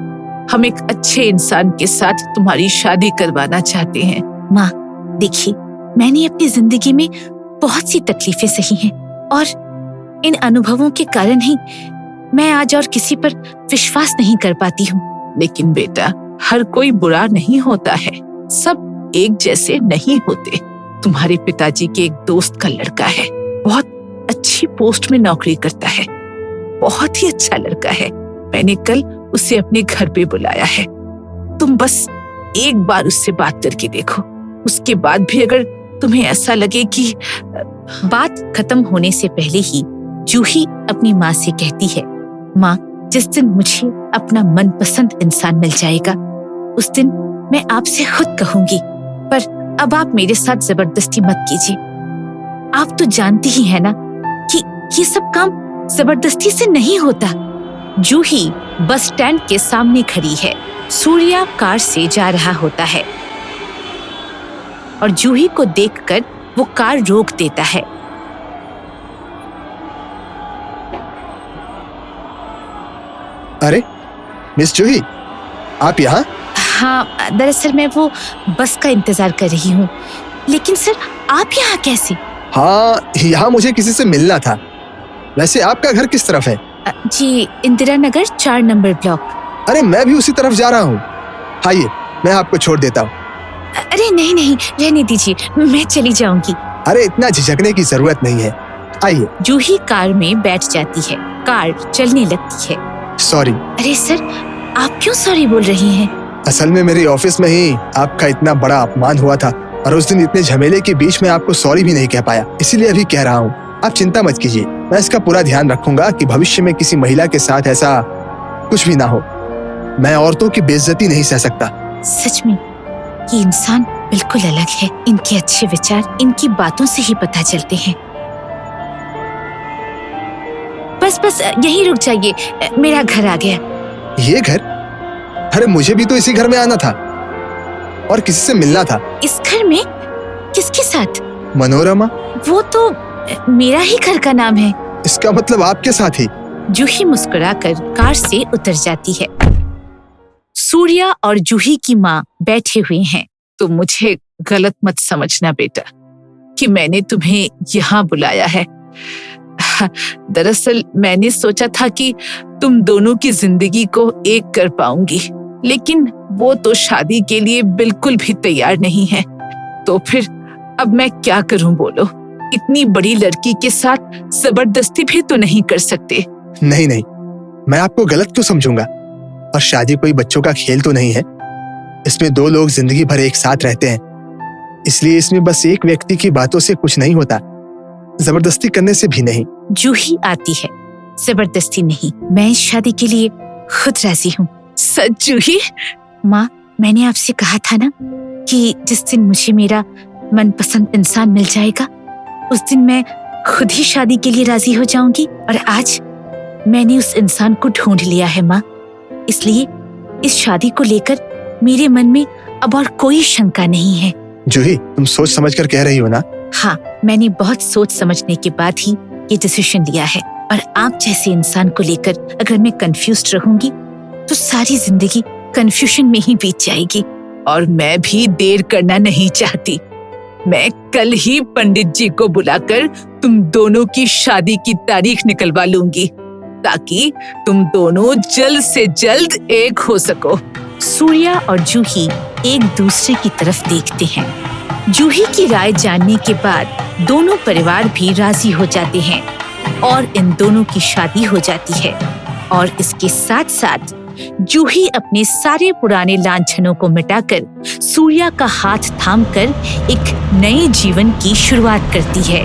हम एक अच्छे इंसान के साथ तुम्हारी शादी करवाना चाहते हैं। माँ देखिए, मैंने अपनी जिंदगी में बहुत सी तकलीफें सही हैं और इन अनुभवों के कारण ही मैं आज और किसी पर विश्वास नहीं कर पाती हूँ। लेकिन बेटा, हर कोई बुरा नहीं होता है, सब एक जैसे नहीं होते। तुम्हारे पिताजी के एक दोस्त का लड़का है, बहुत अच्छी पोस्ट में नौकरी करता है, बहुत ही अच्छा लड़का है। मैंने कल उसे अपने घर पे बुलाया है, तुम बस एक बार उससे बात करके देखो। उसके बाद भी अगर तुम्हें ऐसा लगे कि बात खत्म होने से पहले ही जूही अपनी माँ से कहती है, माँ, जिस दिन मुझे अपना मनपसंद इंसान मिल जाएगा उस दिन मैं आपसे खुद कहूंगी, पर अब आप मेरे साथ जबरदस्ती मत कीजिए। आप तो जानती ही है ना कि ये सब काम जबरदस्ती से नहीं होता। जूही बस स्टैंड के सामने खड़ी है। सूर्या कार से जा रहा होता है और जूही को देखकर वो कार रोक देता है। अरे मिस जूही, आप यहाँ? हाँ, दरअसल मैं वो बस का इंतजार कर रही हूँ। लेकिन सर, आप यहाँ कैसे? हाँ, यहाँ मुझे किसी से मिलना था। वैसे आपका घर किस तरफ है? जी, इंदिरा नगर 4 नंबर ब्लॉक। अरे मैं भी उसी तरफ जा रहा हूँ। आइए, मैं आपको छोड़ देता हूँ। अरे नहीं नहीं, रहने दीजिए, मैं चली जाऊंगी। अरे इतना झिझकने की जरूरत नहीं है, आइए। जूही कार में बैठ जाती है, कार चलने लगती है। सॉरी। अरे सर, आप क्यों सॉरी बोल रही हैं? असल में मेरे ऑफिस में ही आपका इतना बड़ा अपमान हुआ था और उस दिन इतने झमेले के बीच में आपको सॉरी भी नहीं कह पाया, इसीलिए अभी कह रहा हूँ। आप चिंता मत कीजिए, मैं इसका पूरा ध्यान रखूंगा कि भविष्य में किसी महिला के साथ ऐसा कुछ भी ना हो। मैं औरतों की बेइज्जती नहीं सह सकता। सच में ये इंसान बिल्कुल अलग है। इनके अच्छे विचार इनकी बातों से ही पता चलते हैं। बस यहीं रुक जाइए, मेरा घर आ गया। ये घर? अरे मुझे भी तो इसी घर में आना था और किसी से मिलना था। इस घर में? किसके साथ? मनोरमा। वो तो मेरा ही घर का नाम है। इसका मतलब आपके साथ ही? जूही मुस्कुराकर कार से उतर जाती है। सूर्या और जूही की माँ बैठे हुए हैं। तो मुझे गलत मत समझना बेटा कि मैंने तुम्हें यहाँ बुलाया है। दरअसल मैंने सोचा था कि तुम दोनों की जिंदगी को एक कर पाऊंगी, लेकिन वो तो शादी के लिए बिल्कुल भी तैयार नहीं है। तो फिर अब मैं क्या करूं बोलो? इतनी बड़ी लड़की के साथ जबरदस्ती भी तो नहीं कर सकते। नहीं, मैं आपको गलत क्यों समझूंगा? और शादी कोई बच्चों का खेल तो नहीं है। इसमें दो लोग जिंदगी भर एक साथ रहते हैं, इसलिए इसमें बस एक व्यक्ति की बातों से कुछ नहीं होता, जबरदस्ती करने से भी नहीं। जूही आती है। जबरदस्ती नहीं, मैं इस शादी के लिए खुद राजी हूँ। सच जूही? माँ, मैंने आपसे कहा था ना कि जिस दिन मुझे मेरा मनपसंद इंसान मिल जाएगा उस दिन मैं खुद ही शादी के लिए राजी हो जाऊंगी। और आज मैंने उस इंसान को ढूंढ लिया है माँ, इसलिए इस शादी को लेकर मेरे मन में अब और कोई शंका नहीं है। जूही, तुम सोच समझ कर कह रही हो ना? हाँ, मैंने बहुत सोच समझने के बाद ही ये डिसीजन लिया है। और आप जैसे इंसान को लेकर अगर मैं कंफ्यूज्ड रहूंगी तो सारी जिंदगी कंफ्यूजन में ही बीत जाएगी। और मैं भी देर करना नहीं चाहती। मैं कल ही पंडित जी को बुलाकर तुम दोनों की शादी की तारीख निकलवा लूंगी, ताकि तुम दोनों जल्द से जल्द एक हो सको। सूर्या और जूही एक दूसरे की तरफ देखते हैं। जूही की राय जानने के बाद दोनों परिवार भी राजी हो जाते हैं और इन दोनों की शादी हो जाती है। और इसके साथ साथ जूही अपने सारे पुराने लांछनों को मिटाकर सूर्या का हाथ थामकर एक नए जीवन की शुरुआत करती है।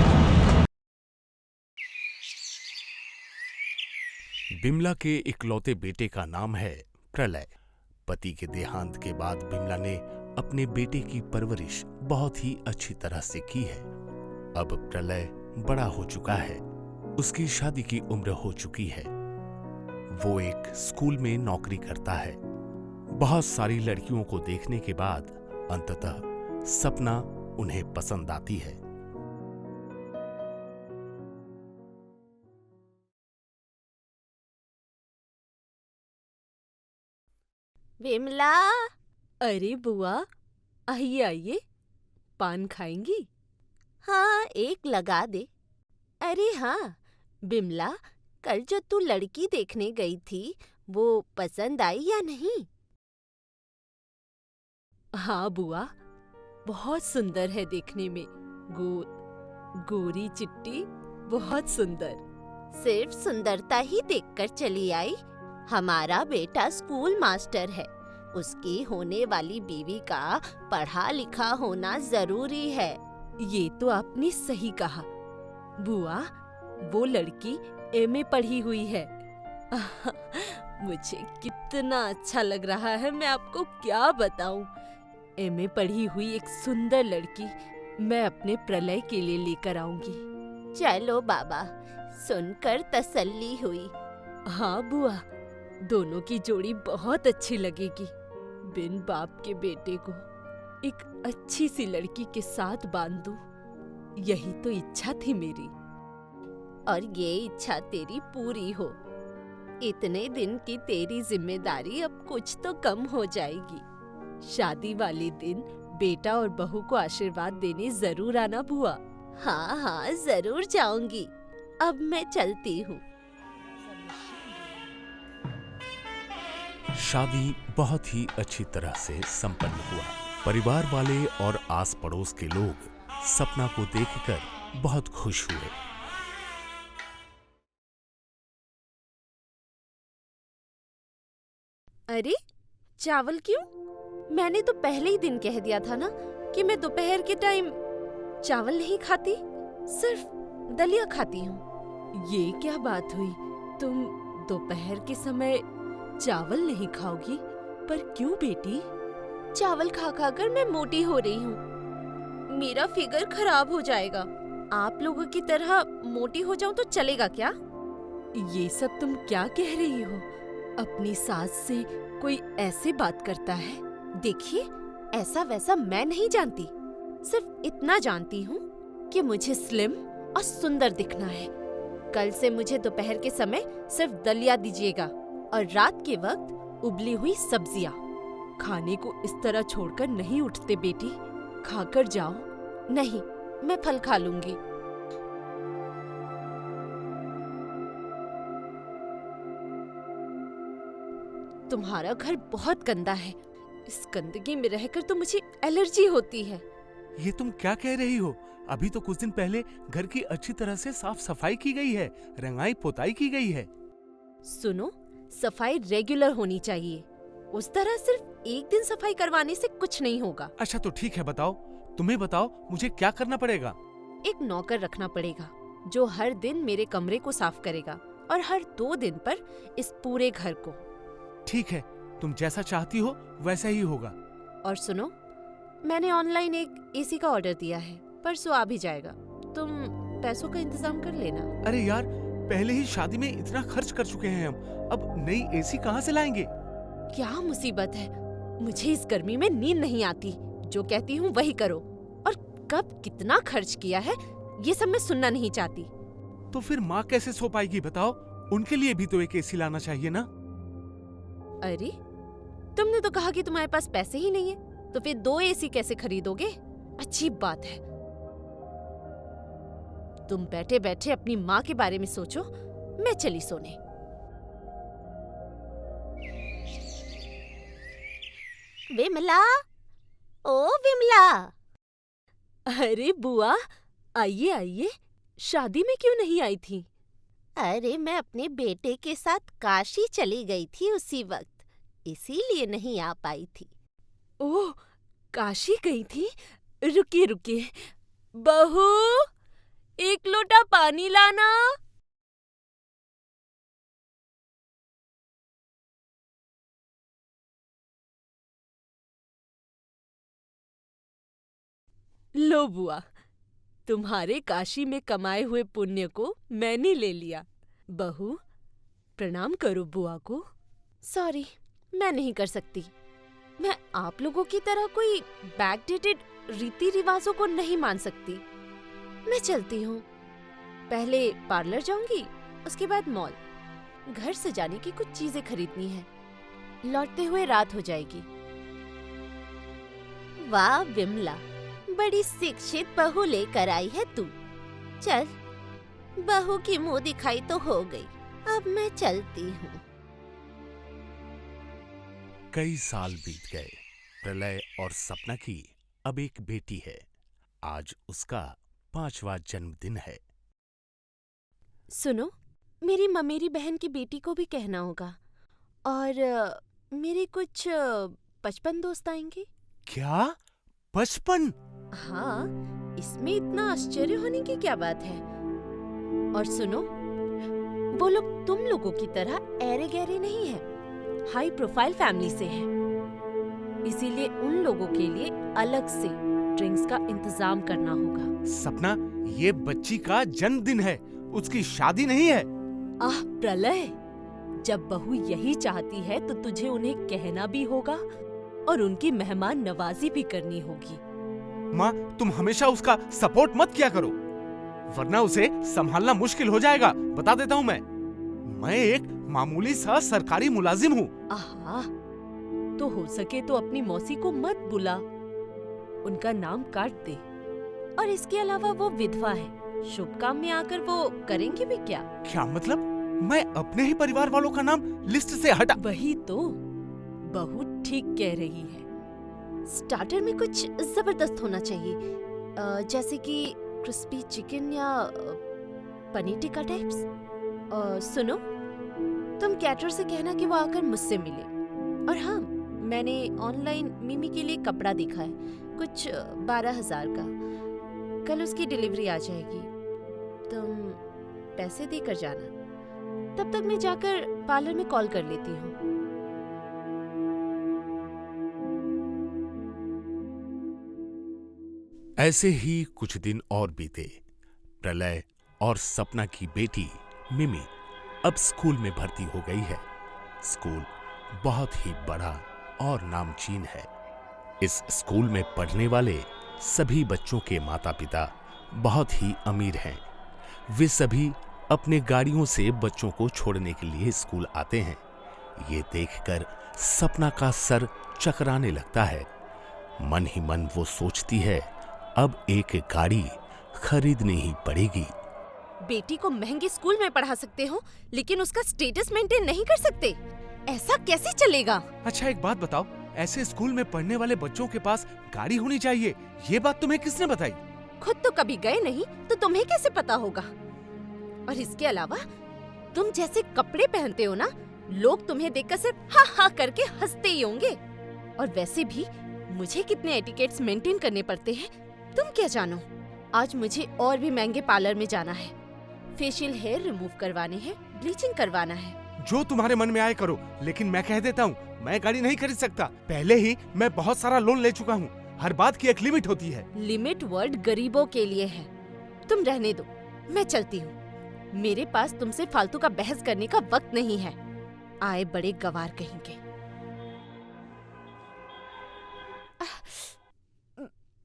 बिमला के इकलौते बेटे का नाम है प्रलय। पति के देहांत के बाद बिमला ने अपने बेटे की परवरिश बहुत ही अच्छी तरह से की है। अब प्रलय बड़ा हो चुका है, उसकी शादी की उम्र हो चुकी है। वो एक स्कूल में नौकरी करता है। बहुत सारी लड़कियों को देखने के बाद अंततः सपना उन्हें पसंद आती है। बिमला। अरे बुआ, आइए आइए, पान खाएंगी? हाँ, एक लगा दे। अरे हाँ बिमला, कल जो तू लड़की देखने गई थी वो पसंद आई या नहीं? हाँ बुआ, बहुत सुंदर है देखने में। गोरी चिट्टी, बहुत सुंदर। सिर्फ सुंदरता ही देखकर चली आई? हमारा बेटा स्कूल मास्टर है, उसकी होने वाली बीवी का पढ़ा लिखा होना जरूरी है। ये तो आपने सही कहा बुआ, वो लड़की एमए पढ़ी हुई है। मुझे कितना अच्छा लग रहा है, मैं आपको क्या बताऊं। एमए पढ़ी हुई एक सुंदर लड़की मैं अपने प्रलय के लिए लेकर आऊंगी। चलो बाबा, सुनकर तसल्ली हुई। हाँ बुआ, दोनों की जोड़ी बहुत अच्छी लगेगी। बिन बाप के बेटे को एक अच्छी सी लड़की के साथ बांध दूं, यही तो इच्छा थी मेरी। और ये इच्छा तेरी पूरी हो। इतने दिन की तेरी जिम्मेदारी अब कुछ तो कम हो जाएगी। शादी वाले दिन बेटा और बहू को आशीर्वाद देने जरूर आना बुआ। हाँ हाँ, जरूर जाऊंगी। अब मैं चलती हूँ। शादी बहुत ही अच्छी तरह से संपन्न हुआ। परिवार वाले और आस पड़ोस के लोग सपना को देखकर बहुत खुश हुए। अरे चावल क्यों? मैंने तो पहले ही दिन कह दिया था ना कि मैं दोपहर के टाइम चावल नहीं खाती, सिर्फ दलिया खाती हूँ। ये क्या बात हुई? तुम दोपहर के समय चावल नहीं खाओगी? पर क्यों बेटी? चावल खा खा कर मैं मोटी हो रही हूँ। मेरा फिगर खराब हो जाएगा। आप लोगों की तरह मोटी हो जाऊं तो चलेगा क्या? ये सब तुम क्या कह रही हो? अपनी सास से कोई ऐसे बात करता है? देखिए, ऐसा वैसा मैं नहीं जानती, सिर्फ इतना जानती हूँ कि मुझे स्लिम और सुंदर दिखना है। कल से मुझे दोपहर के समय सिर्फ दलिया दीजिएगा और रात के वक्त उबली हुई सब्जियाँ। खाने को इस तरह छोड़कर नहीं उठते बेटी, खाकर जाओ। नहीं, मैं फल खा लूंगी। तुम्हारा घर बहुत गंदा है। इस गंदगी में रहकर तो मुझे एलर्जी होती है। ये तुम क्या कह रही हो? अभी तो कुछ दिन पहले घर की अच्छी तरह से साफ सफाई की गई है, रंगाई पोताई की गई है। सुनो, सफाई रेगुलर होनी चाहिए। उस तरह सिर्फ एक दिन सफाई करवाने से कुछ नहीं होगा। अच्छा तो ठीक है, बताओ, तुम्हें बताओ मुझे क्या करना पड़ेगा? एक नौकर रखना पड़ेगा जो हर दिन मेरे कमरे को साफ करेगा और हर 2 दिन पर इस पूरे घर को। ठीक है, तुम जैसा चाहती हो वैसा ही होगा। और सुनो, मैंने ऑनलाइन एक एसी का ऑर्डर दिया है, परसों आ भी जाएगा। तुम पैसों का इंतजाम कर लेना। अरे यार, पहले ही शादी में इतना खर्च कर चुके हैं हम, अब नई एसी कहाँ से लाएंगे? क्या मुसीबत है? मुझे इस गर्मी में नींद नहीं आती। जो कहती हूँ वही करो। और कब कितना खर्च किया है ये सब मैं सुनना नहीं चाहती। तो फिर माँ कैसे सो पाएगी बताओ? उनके लिए भी तो एक एसी लाना चाहिए ना। अरे, तुमने तो कहा कि तुम्हारे पास पैसे ही नहीं है, तो फिर 2 एसी कैसे खरीदोगे? अच्छी बात है। तुम बैठे बैठे अपनी माँ के बारे में सोचो, मैं चली सोने। विमला, ओ विमला। अरे बुआ, आइए आइए। शादी में क्यों नहीं आई थी? अरे मैं अपने बेटे के साथ काशी चली गई थी उसी वक्त, इसीलिए नहीं आ पाई थी। ओह, काशी गई थी? रुकिए रुकिए। बहू, 1 लोटा पानी लाना। लो बुआ, तुम्हारे काशी में कमाए हुए पुण्य को मैंने ले लिया। बहू, प्रणाम करो बुआ को। सॉरी, मैं नहीं कर सकती। मैं आप लोगों की तरह कोई बैकडेटेड रीति रिवाजों को नहीं मान सकती। मैं चलती हूँ। पहले पार्लर जाऊंगी, उसके बाद मॉल। घर से जाने की कुछ चीजें खरीदनी है। लौटते हुए रात हो जाएगी। वाह विमला, बड़ी शिक्षित बहू लेकर आई है तू। चल, बहू की मुंह दिखाई तो हो गई, अब मैं चलती हूँ। कई साल बीत गए। प्रलय और सपना की अब एक बेटी है। आज उसका 5वां जन्मदिन है। सुनो, मेरी ममेरी बहन की बेटी को भी कहना होगा। और मेरे कुछ 55 दोस्त आएंगे। क्या? 55? हाँ, इसमें इतना आश्चर्य होने की क्या बात है? और सुनो, वो लोग तुम लोगों की तरह ऐरे गहरे नहीं है, हाई प्रोफाइल फैमिली से हैं। इसीलिए उन लोगों के लिए अलग से ड्रिंक्स का इंतजाम करना होगा। सपना, ये बच्ची का जन्मदिन है, उसकी शादी नहीं है। आह प्रलय, जब बहू यही चाहती है तो तुझे उन्हें कहना भी होगा और उनकी मेहमान नवाजी भी करनी होगी। माँ, तुम हमेशा उसका सपोर्ट मत किया करो, वरना उसे संभालना मुश्किल हो जाएगा। बता देता हूँ मैं एक मामूली सा सरकारी मुलाजिम हूँ। आहा, तो हो सके तो अपनी मौसी को मत बुला, उनका नाम काट दे। और इसके अलावा वो विधवा है, शुभ काम में आकर वो करेंगे भी क्या? क्या मतलब? मैं अपने ही परिवार वालों का नाम लिस्ट से हटा? वही तो, बहू ठीक कह रही है। स्टार्टर में कुछ जबरदस्त होना चाहिए, जैसे कि क्रिस्पी चिकन या पनीर टिक्का टाइप्स। सुनो, तुम कैटर से कहना कि वो आकर मुझसे मिले। और हाँ, मैंने ऑनलाइन मिमी के लिए कपड़ा देखा है, कुछ 12,000 का। कल उसकी डिलीवरी आ जाएगी, तुम पैसे देकर जाना। तब तक मैं जाकर पार्लर में कॉल कर लेती हूँ। ऐसे ही कुछ दिन और बीते। प्रलय और सपना की बेटी मिमी अब स्कूल में भर्ती हो गई है। स्कूल बहुत ही बड़ा और नामचीन है। इस स्कूल में पढ़ने वाले सभी बच्चों के माता पिता बहुत ही अमीर हैं। वे सभी अपने गाड़ियों से बच्चों को छोड़ने के लिए स्कूल आते हैं। ये देखकर सपना का सर चकराने लगता है। मन ही मन वो सोचती है, अब एक गाड़ी खरीदनी ही पड़ेगी। बेटी को महंगे स्कूल में पढ़ा सकते हो, लेकिन उसका स्टेटस मेंटेन नहीं कर सकते। ऐसा कैसे चलेगा? अच्छा एक बात बताओ, ऐसे स्कूल में पढ़ने वाले बच्चों के पास गाड़ी होनी चाहिए, ये बात तुम्हें किसने बताई? खुद तो कभी गए नहीं तो तुम्हें कैसे पता होगा? और इसके अलावा तुम जैसे कपड़े पहनते हो ना, लोग तुम्हें देखकर सिर्फ हा हा करके हंसते ही होंगे। और वैसे भी मुझे कितने एटिकेट्स मेंटेन करने पड़ते हैं तुम क्या जानो। आज मुझे और भी महंगे पार्लर में जाना है। फेशियल हेयर रिमूव करवाने हैं, ब्लीचिंग करवाना है। जो तुम्हारे मन में आए करो, लेकिन मैं कह देता हूँ, मैं गाड़ी नहीं खरीद सकता। पहले ही मैं बहुत सारा लोन ले चुका हूँ। हर बात की एक लिमिट होती है। लिमिट वर्ड गरीबों के लिए है। तुम रहने दो, मैं चलती हूँ। मेरे पास तुमसे फालतू का बहस करने का वक्त नहीं है। आए बड़े गवार कहेंगे।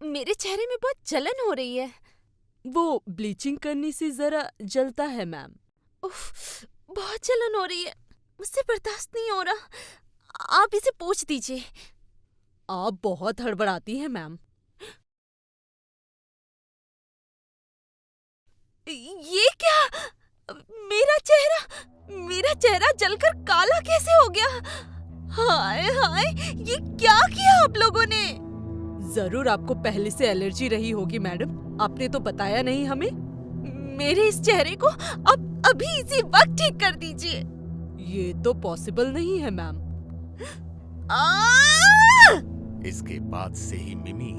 मेरे चेहरे में बहुत जलन हो रही है। वो ब्लीचिंग करने से जरा जलता है मैम। उफ, बहुत जलन हो रही है, मुझसे बर्दाश्त नहीं हो रहा। आप इसे पोंछ दीजिए। आप बहुत हड़बड़ाती हैं मैम। ये क्या? मेरा चेहरा जलकर काला कैसे हो गया? हाय हाय, ये क्या किया आप लोगों ने? जरूर आपको पहले से एलर्जी रही होगी मैडम, आपने तो बताया नहीं हमें। मेरे इस चेहरे को अब अभी इसी वक्त ठीक कर दीजिए। ये तो पॉसिबल नहीं है मैम। इसके बाद से ही मिमी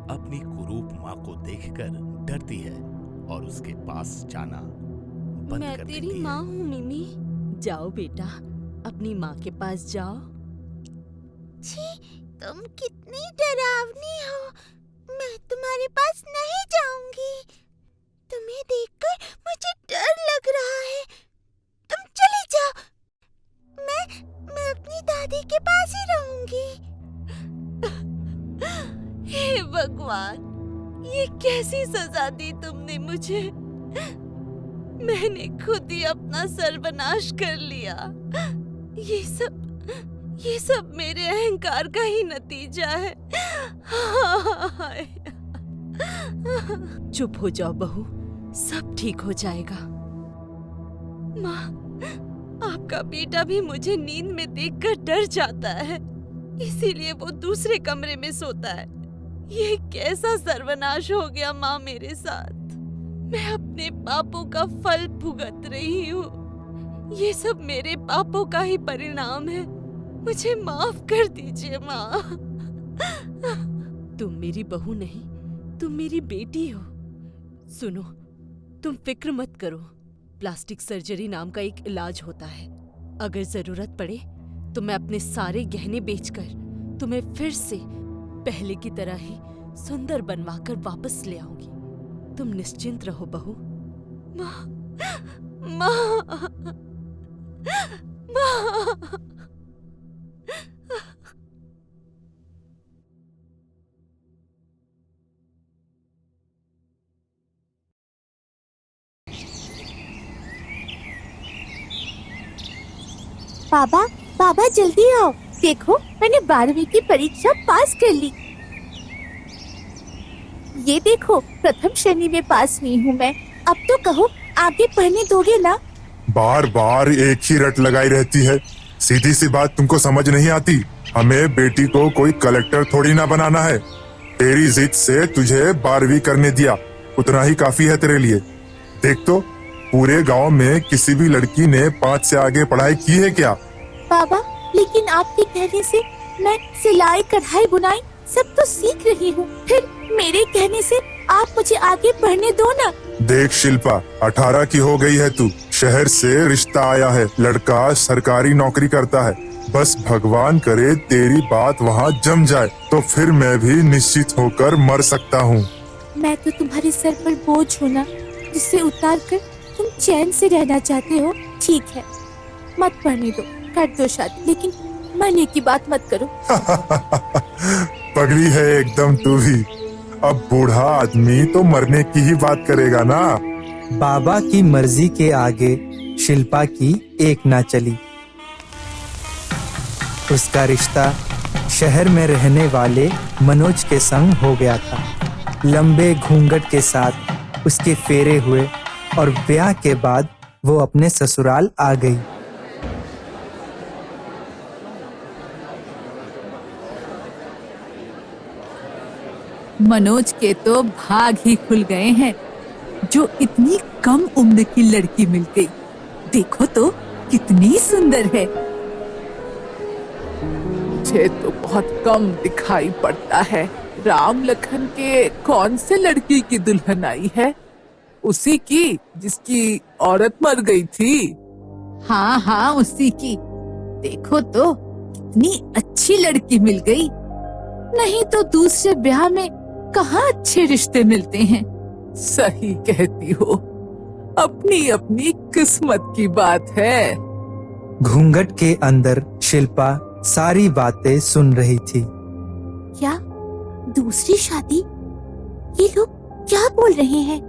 अपनी कुरूप माँ को देखकर डरती है और उसके पास जाना बंद मैं कर देती तेरी है। माँ हूँ मिमी। जाओ बेटा, अपनी माँ के पास जाओ। छी, तुम कितनी डरावनी हो। मैं तुम्हारे पास नहीं जाऊंगी। तुम्हें देखकर मुझे डर लग रहा है। तुम चली जाओ। मैं अपनी दादी के पास ही रहूंगी। हे भगवान, ये कैसी सजा दी तुमने मुझे। मैंने खुद ही अपना सर्वनाश कर लिया। ये सब मेरे अहंकार का ही नतीजा है। चुप हो जाओ बहू, सब ठीक हो जाएगा। माँ, आपका बेटा भी मुझे नींद में देखकर डर जाता है, इसीलिए वो दूसरे कमरे में सोता है। ये कैसा सर्वनाश हो गया माँ मेरे साथ। मैं अपने पापों का फल भुगत रही हूँ। ये सब मेरे पापों का ही परिणाम है। मुझे माफ कर दीजिए माँ। तुम मेरी बहू नहीं, तुम मेरी बेटी हो। सुनो, तुम फिक्र मत करो। प्लास्टिक सर्जरी नाम का एक इलाज होता है। अगर जरूरत पड़े तो मैं अपने सारे गहने बेचकर तुम्हें फिर से पहले की तरह ही सुंदर बनवाकर वापस ले आऊंगी। तुम निश्चिंत रहो बहू। माँ, माँ, माँ। पापा जल्दी आओ। देखो, मैंने 12वीं की परीक्षा पास कर ली। ये देखो, प्रथम श्रेणी में पास हुई हूँ मैं। अब तो कहो, आगे पढ़ने दोगे ना? बार बार एक ही रट लगाई रहती है। सीधी सी बात तुमको समझ नहीं आती। हमें बेटी को कोई कलेक्टर थोड़ी ना बनाना है। तेरी जिद से तुझे 12वीं करने दिया, उतना ही काफी है तेरे लिए। देख तो, पूरे गांव में किसी भी लड़की ने 5 से आगे पढ़ाई की है क्या? पापा, लेकिन आपके कहने से मैं सिलाई, कढ़ाई, बुनाई सब तो सीख रही हूँ, फिर मेरे कहने से आप मुझे आगे बढ़ने दो ना। देख शिल्पा, 18 की हो गई है तू, शहर से रिश्ता आया है, लड़का सरकारी नौकरी करता है। बस भगवान करे तेरी बात वहाँ जम जाए, तो फिर मैं भी निश्चित होकर मर सकता हूँ। मैं तो तुम्हारे सर पर बोझ हूँ ना, जिसे उतार कर तुम चैन से रहना चाहते हो। ठीक है, मत पढ़ने दो, कर दो शादी, लेकिन मरने की बात मत करो। पगली है एकदम तू भी। अब बूढ़ा आदमी तो मरने की ही बात करेगा ना। बाबा की मर्जी के आगे शिल्पा की एक ना चली। उसका रिश्ता शहर में रहने वाले मनोज के संग हो गया था। लंबे घूंघट के साथ उसके फेरे हुए और ब्याह के बाद वो अपने ससुराल आ गई। मनोज के तो भाग ही खुल गए हैं, जो इतनी कम उम्र की लड़की मिल गई। देखो तो कितनी सुंदर है। मुझे तो बहुत कम दिखाई पड़ता है। राम लखन के कौन से लड़की की दुल्हन आई है? उसी की जिसकी औरत मर गई थी। हाँ हाँ, उसी की। देखो तो कितनी अच्छी लड़की मिल गई। नहीं तो दूसरे ब्याह में कहाँ अच्छे रिश्ते मिलते हैं। सही कहती हो, अपनी अपनी किस्मत की बात है। घूंघट के अंदर शिल्पा सारी बातें सुन रही थी। क्या दूसरी शादी? ये लोग क्या बोल रहे हैं?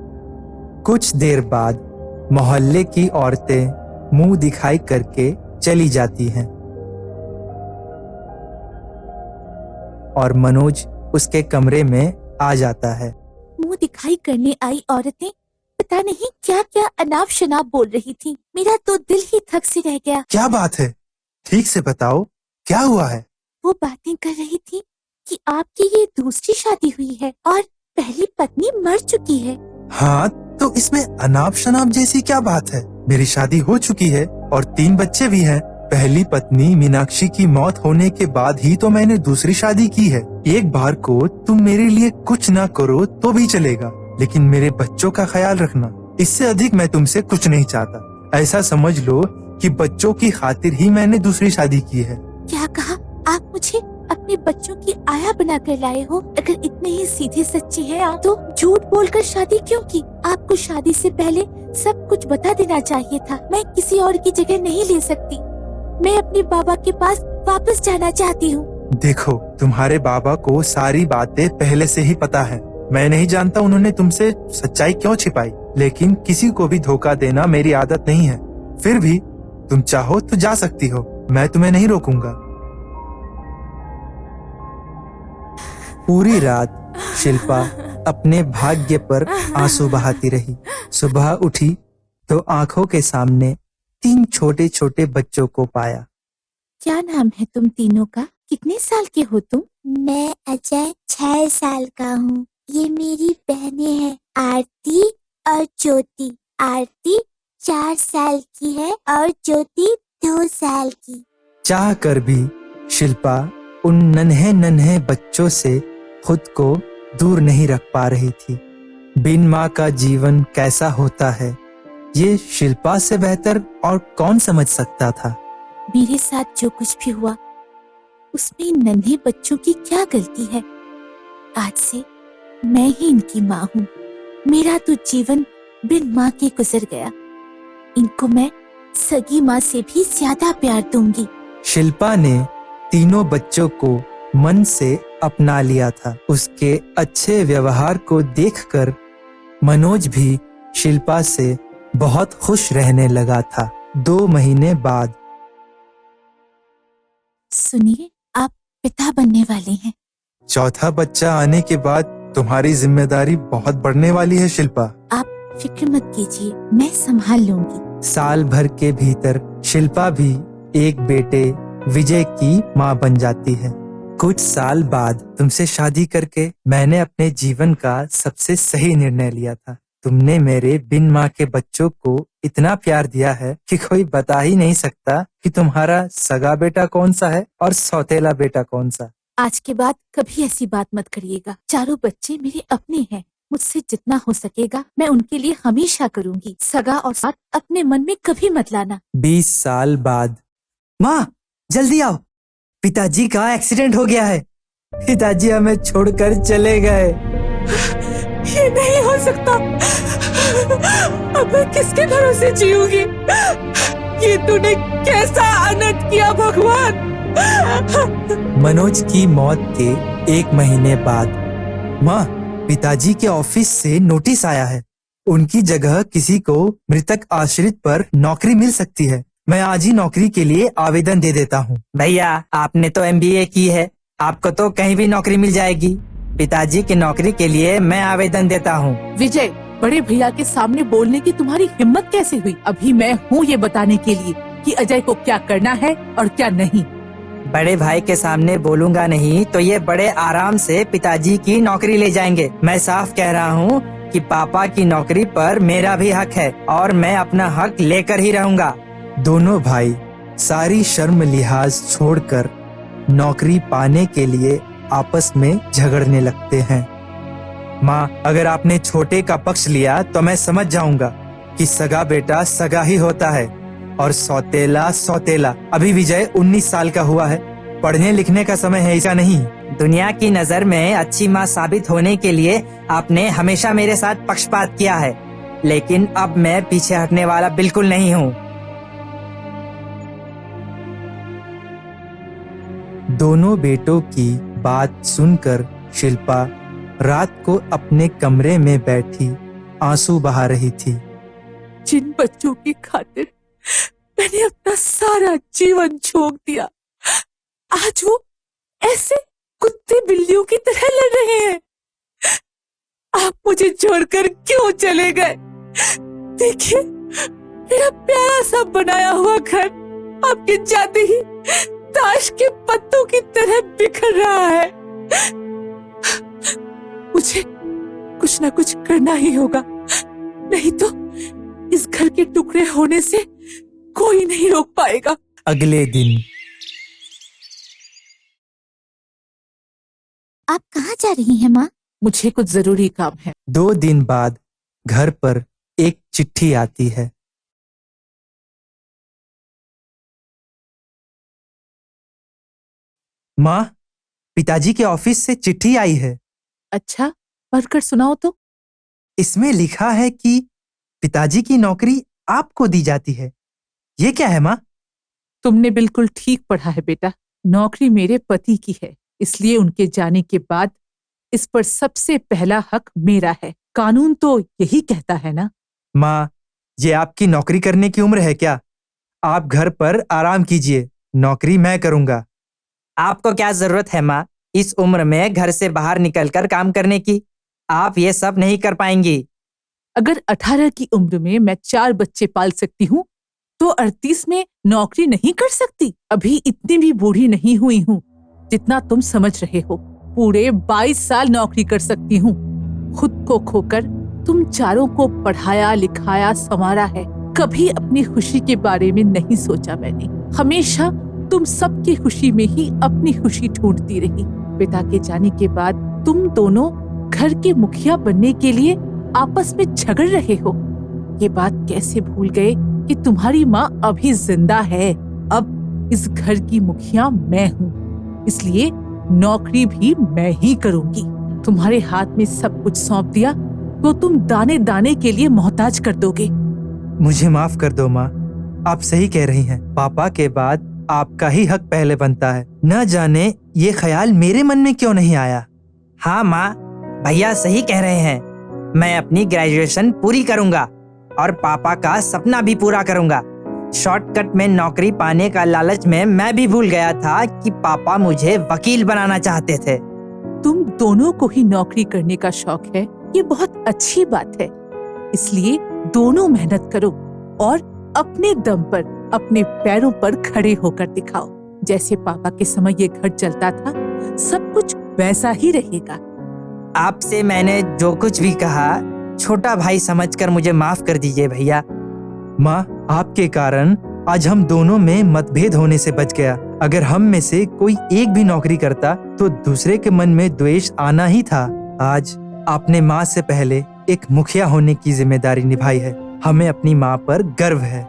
कुछ देर बाद मोहल्ले की औरतें मुंह दिखाई करके चली जाती हैं और मनोज उसके कमरे में आ जाता है। मुंह दिखाई करने आई औरतें पता नहीं क्या क्या अनाप शनाप बोल रही थी। मेरा तो दिल ही थक से रह गया। क्या बात है, ठीक से बताओ, क्या हुआ है? वो बातें कर रही थी कि आपकी ये दूसरी शादी हुई है और पहली पत्नी मर चुकी है। हाँ, तो इसमें अनाप शनाप जैसी क्या बात है? मेरी शादी हो चुकी है और 3 बच्चे भी हैं। पहली पत्नी मीनाक्षी की मौत होने के बाद ही तो मैंने दूसरी शादी की है। एक बार को तुम मेरे लिए कुछ ना करो तो भी चलेगा, लेकिन मेरे बच्चों का ख्याल रखना। इससे अधिक मैं तुमसे कुछ नहीं चाहता। ऐसा समझ लो कि बच्चों की खातिर ही मैंने दूसरी शादी की है। क्या कहा? आप मुझे अपने बच्चों की आया बना कर लाए हो? अगर इतने ही सीधे सच्चे हैं आप, तो झूठ बोलकर शादी क्यों की? आपको शादी से पहले सब कुछ बता देना चाहिए था। मैं किसी और की जगह नहीं ले सकती। मैं अपने बाबा के पास वापस जाना चाहती हूँ। देखो, तुम्हारे बाबा को सारी बातें पहले से ही पता है। मैं नहीं जानता उन्होंने तुमसे सच्चाई क्यों छिपाई, लेकिन किसी को भी धोखा देना मेरी आदत नहीं है। फिर भी तुम चाहो तो जा सकती हो, मैं तुम्हें नहीं रोकूंगा। पूरी रात शिल्पा अपने भाग्य पर आंसू बहाती रही। सुबह उठी तो आंखों के सामने 3 छोटे छोटे बच्चों को पाया। क्या नाम है तुम तीनों का? कितने साल के हो तुम? मैं अजय 6 साल का हूँ। ये मेरी बहनें हैं, आरती और ज्योति। आरती 4 साल की है और ज्योति 2 साल की। चाह कर भी शिल्पा उन नन्हे नन्हे बच्चों से खुद को दूर नहीं रख पा रही थी। बिन माँ का जीवन कैसा होता है, ये शिल्पा से बेहतर और कौन समझ सकता था। मेरे साथ जो कुछ भी हुआ उसमें इन नन्हे बच्चों की क्या गलती है? आज से मैं ही इनकी माँ हूँ। मेरा तो जीवन बिन माँ के गुजर गया। इनको मैं सगी माँ से भी ज्यादा प्यार दूंगी। शिल्पा ने तीनों बच्चों को मन से अपना लिया था। उसके अच्छे व्यवहार को देखकर मनोज भी शिल्पा से बहुत खुश रहने लगा था। 2 महीने बाद सुनिए, आप पिता बनने वाले हैं। चौथा बच्चा आने के बाद तुम्हारी जिम्मेदारी बहुत बढ़ने वाली है शिल्पा। आप फिक्र मत कीजिए, मैं संभाल लूंगी। साल भर के भीतर शिल्पा भी एक बेटे विजय की माँ बन जाती है। कुछ साल बाद तुमसे शादी करके मैंने अपने जीवन का सबसे सही निर्णय लिया था। तुमने मेरे बिन माँ के बच्चों को इतना प्यार दिया है कि कोई बता ही नहीं सकता कि तुम्हारा सगा बेटा कौन सा है और सौतेला बेटा कौन सा। आज के बाद कभी ऐसी बात मत करिएगा। चारों बच्चे मेरे अपने हैं। मुझसे जितना हो सकेगा मैं उनके लिए हमेशा करूंगी। सगा और साथ अपने मन में कभी मत लाना। 20 साल बाद। माँ, जल्दी आओ, पिताजी का एक्सीडेंट हो गया है। पिताजी हमें छोड़कर चले गए। ये नहीं हो सकता। अब मैं किसके भरोसे जीऊंगी? ये तूने कैसा अनर्थ किया भगवान? मनोज की मौत के 1 महीने बाद। माँ, पिताजी के ऑफिस से नोटिस आया है। उनकी जगह किसी को मृतक आश्रित पर नौकरी मिल सकती है। मैं आज ही नौकरी के लिए आवेदन दे देता हूँ। भैया, आपने तो MBA की है, आपको तो कहीं भी नौकरी मिल जाएगी। पिताजी की नौकरी के लिए मैं आवेदन देता हूँ। विजय, बड़े भैया के सामने बोलने की तुम्हारी हिम्मत कैसे हुई? अभी मैं हूँ ये बताने के लिए कि अजय को क्या करना है और क्या नहीं। बड़े भाई के सामने बोलूंगा नहीं तो ये बड़े आराम से पिताजी की नौकरी ले जाएंगे। मैं साफ कह रहा हूँ कि पापा की नौकरी पर मेरा भी हक है और मैं अपना हक लेकर ही रहूंगा। दोनों भाई सारी शर्म लिहाज छोड़कर नौकरी पाने के लिए आपस में झगड़ने लगते हैं। माँ, अगर आपने छोटे का पक्ष लिया तो मैं समझ जाऊंगा कि सगा बेटा सगा ही होता है और सौतेला सौतेला। अभी विजय 19 साल का हुआ है, पढ़ने लिखने का समय है ऐसा नहीं। दुनिया की नजर में अच्छी माँ साबित होने के लिए आपने हमेशा मेरे साथ पक्षपात किया है, लेकिन अब मैं पीछे हटने वाला बिल्कुल नहीं हूँ। दोनों बेटों की बात सुनकर शिल्पा रात को अपने कमरे में बैठी आंसू बहा रही थी। जिन बच्चों की खातिर मैंने अपना सारा जीवन झोंक दिया, आज वो ऐसे कुत्ते बिल्लियों की तरह लड़ रहे हैं। आप मुझे छोड़कर क्यों चले गए? देखिए, मेरा प्यारा सा बनाया हुआ घर आपके जाते ही ताश के पत्तों की तरह बिखर रहा है। मुझे कुछ ना कुछ करना ही होगा, नहीं तो इस घर के टुकड़े होने से कोई नहीं रोक पाएगा। अगले दिन। आप कहाँ जा रही हैं माँ? मुझे कुछ जरूरी काम है। 2 दिन बाद घर पर एक चिट्ठी आती है। माँ, पिताजी के ऑफिस से चिट्ठी आई है। अच्छा, पढ़कर सुनाओ तो। इसमें लिखा है कि पिताजी की नौकरी आपको दी जाती है। ये क्या है माँ? तुमने बिल्कुल ठीक पढ़ा है बेटा। नौकरी मेरे पति की है, इसलिए उनके जाने के बाद इस पर सबसे पहला हक मेरा है। कानून तो यही कहता है ना। माँ, ये आपकी नौकरी करने की उम्र है क्या? आप घर पर आराम कीजिए, नौकरी मैं करूंगा। आपको क्या जरूरत है माँ, इस उम्र में घर से बाहर निकलकर काम करने की? आप ये सब नहीं कर पाएंगी। अगर 18 की उम्र में मैं 4 बच्चे पाल सकती हूँ, तो 38 में नौकरी नहीं कर सकती? अभी इतनी भी बूढ़ी नहीं हुई हूँ जितना तुम समझ रहे हो। पूरे 22 साल नौकरी कर सकती हूँ। खुद को खोकर तुम चारों को पढ़ाया, लिखाया, संवारा है। कभी अपनी खुशी के बारे में नहीं सोचा मैंने। हमेशा तुम सबकी खुशी में ही अपनी खुशी ढूंढती रही। पिता के जाने के बाद तुम दोनों घर के मुखिया बनने के लिए आपस में झगड़ रहे हो। ये बात कैसे भूल गए कि तुम्हारी माँ अभी जिंदा है। अब इस घर की मुखिया मैं हूँ, इसलिए नौकरी भी मैं ही करूँगी। तुम्हारे हाथ में सब कुछ सौंप दिया तो तुम दाने दाने के लिए मोहताज कर दोगे। मुझे माफ कर दो माँ, आप सही कह रही हैं। पापा के बाद आपका ही हक पहले बनता है। न जाने ये ख्याल मेरे मन में क्यों नहीं आया। हाँ माँ, भैया सही कह रहे हैं। मैं अपनी ग्रेजुएशन पूरी करूंगा और पापा का सपना भी पूरा करूंगा। शॉर्टकट में नौकरी पाने का लालच में मैं भी भूल गया था कि पापा मुझे वकील बनाना चाहते थे। तुम दोनों को ही नौकरी करने का शौक है, ये बहुत अच्छी बात है। इसलिए दोनों मेहनत करो और अपने दम पर अपने पैरों पर खड़े होकर दिखाओ। जैसे पापा के समय ये घर चलता था, सब कुछ वैसा ही रहेगा। आपसे मैंने जो कुछ भी कहा छोटा भाई समझकर मुझे माफ कर दीजिए भैया। माँ, आपके कारण आज हम दोनों में मतभेद होने से बच गया। अगर हम में से कोई एक भी नौकरी करता तो दूसरे के मन में द्वेष आना ही था। आज आपने माँ से पहले एक मुखिया होने की जिम्मेदारी निभाई है। हमें अपनी माँ पर गर्व है।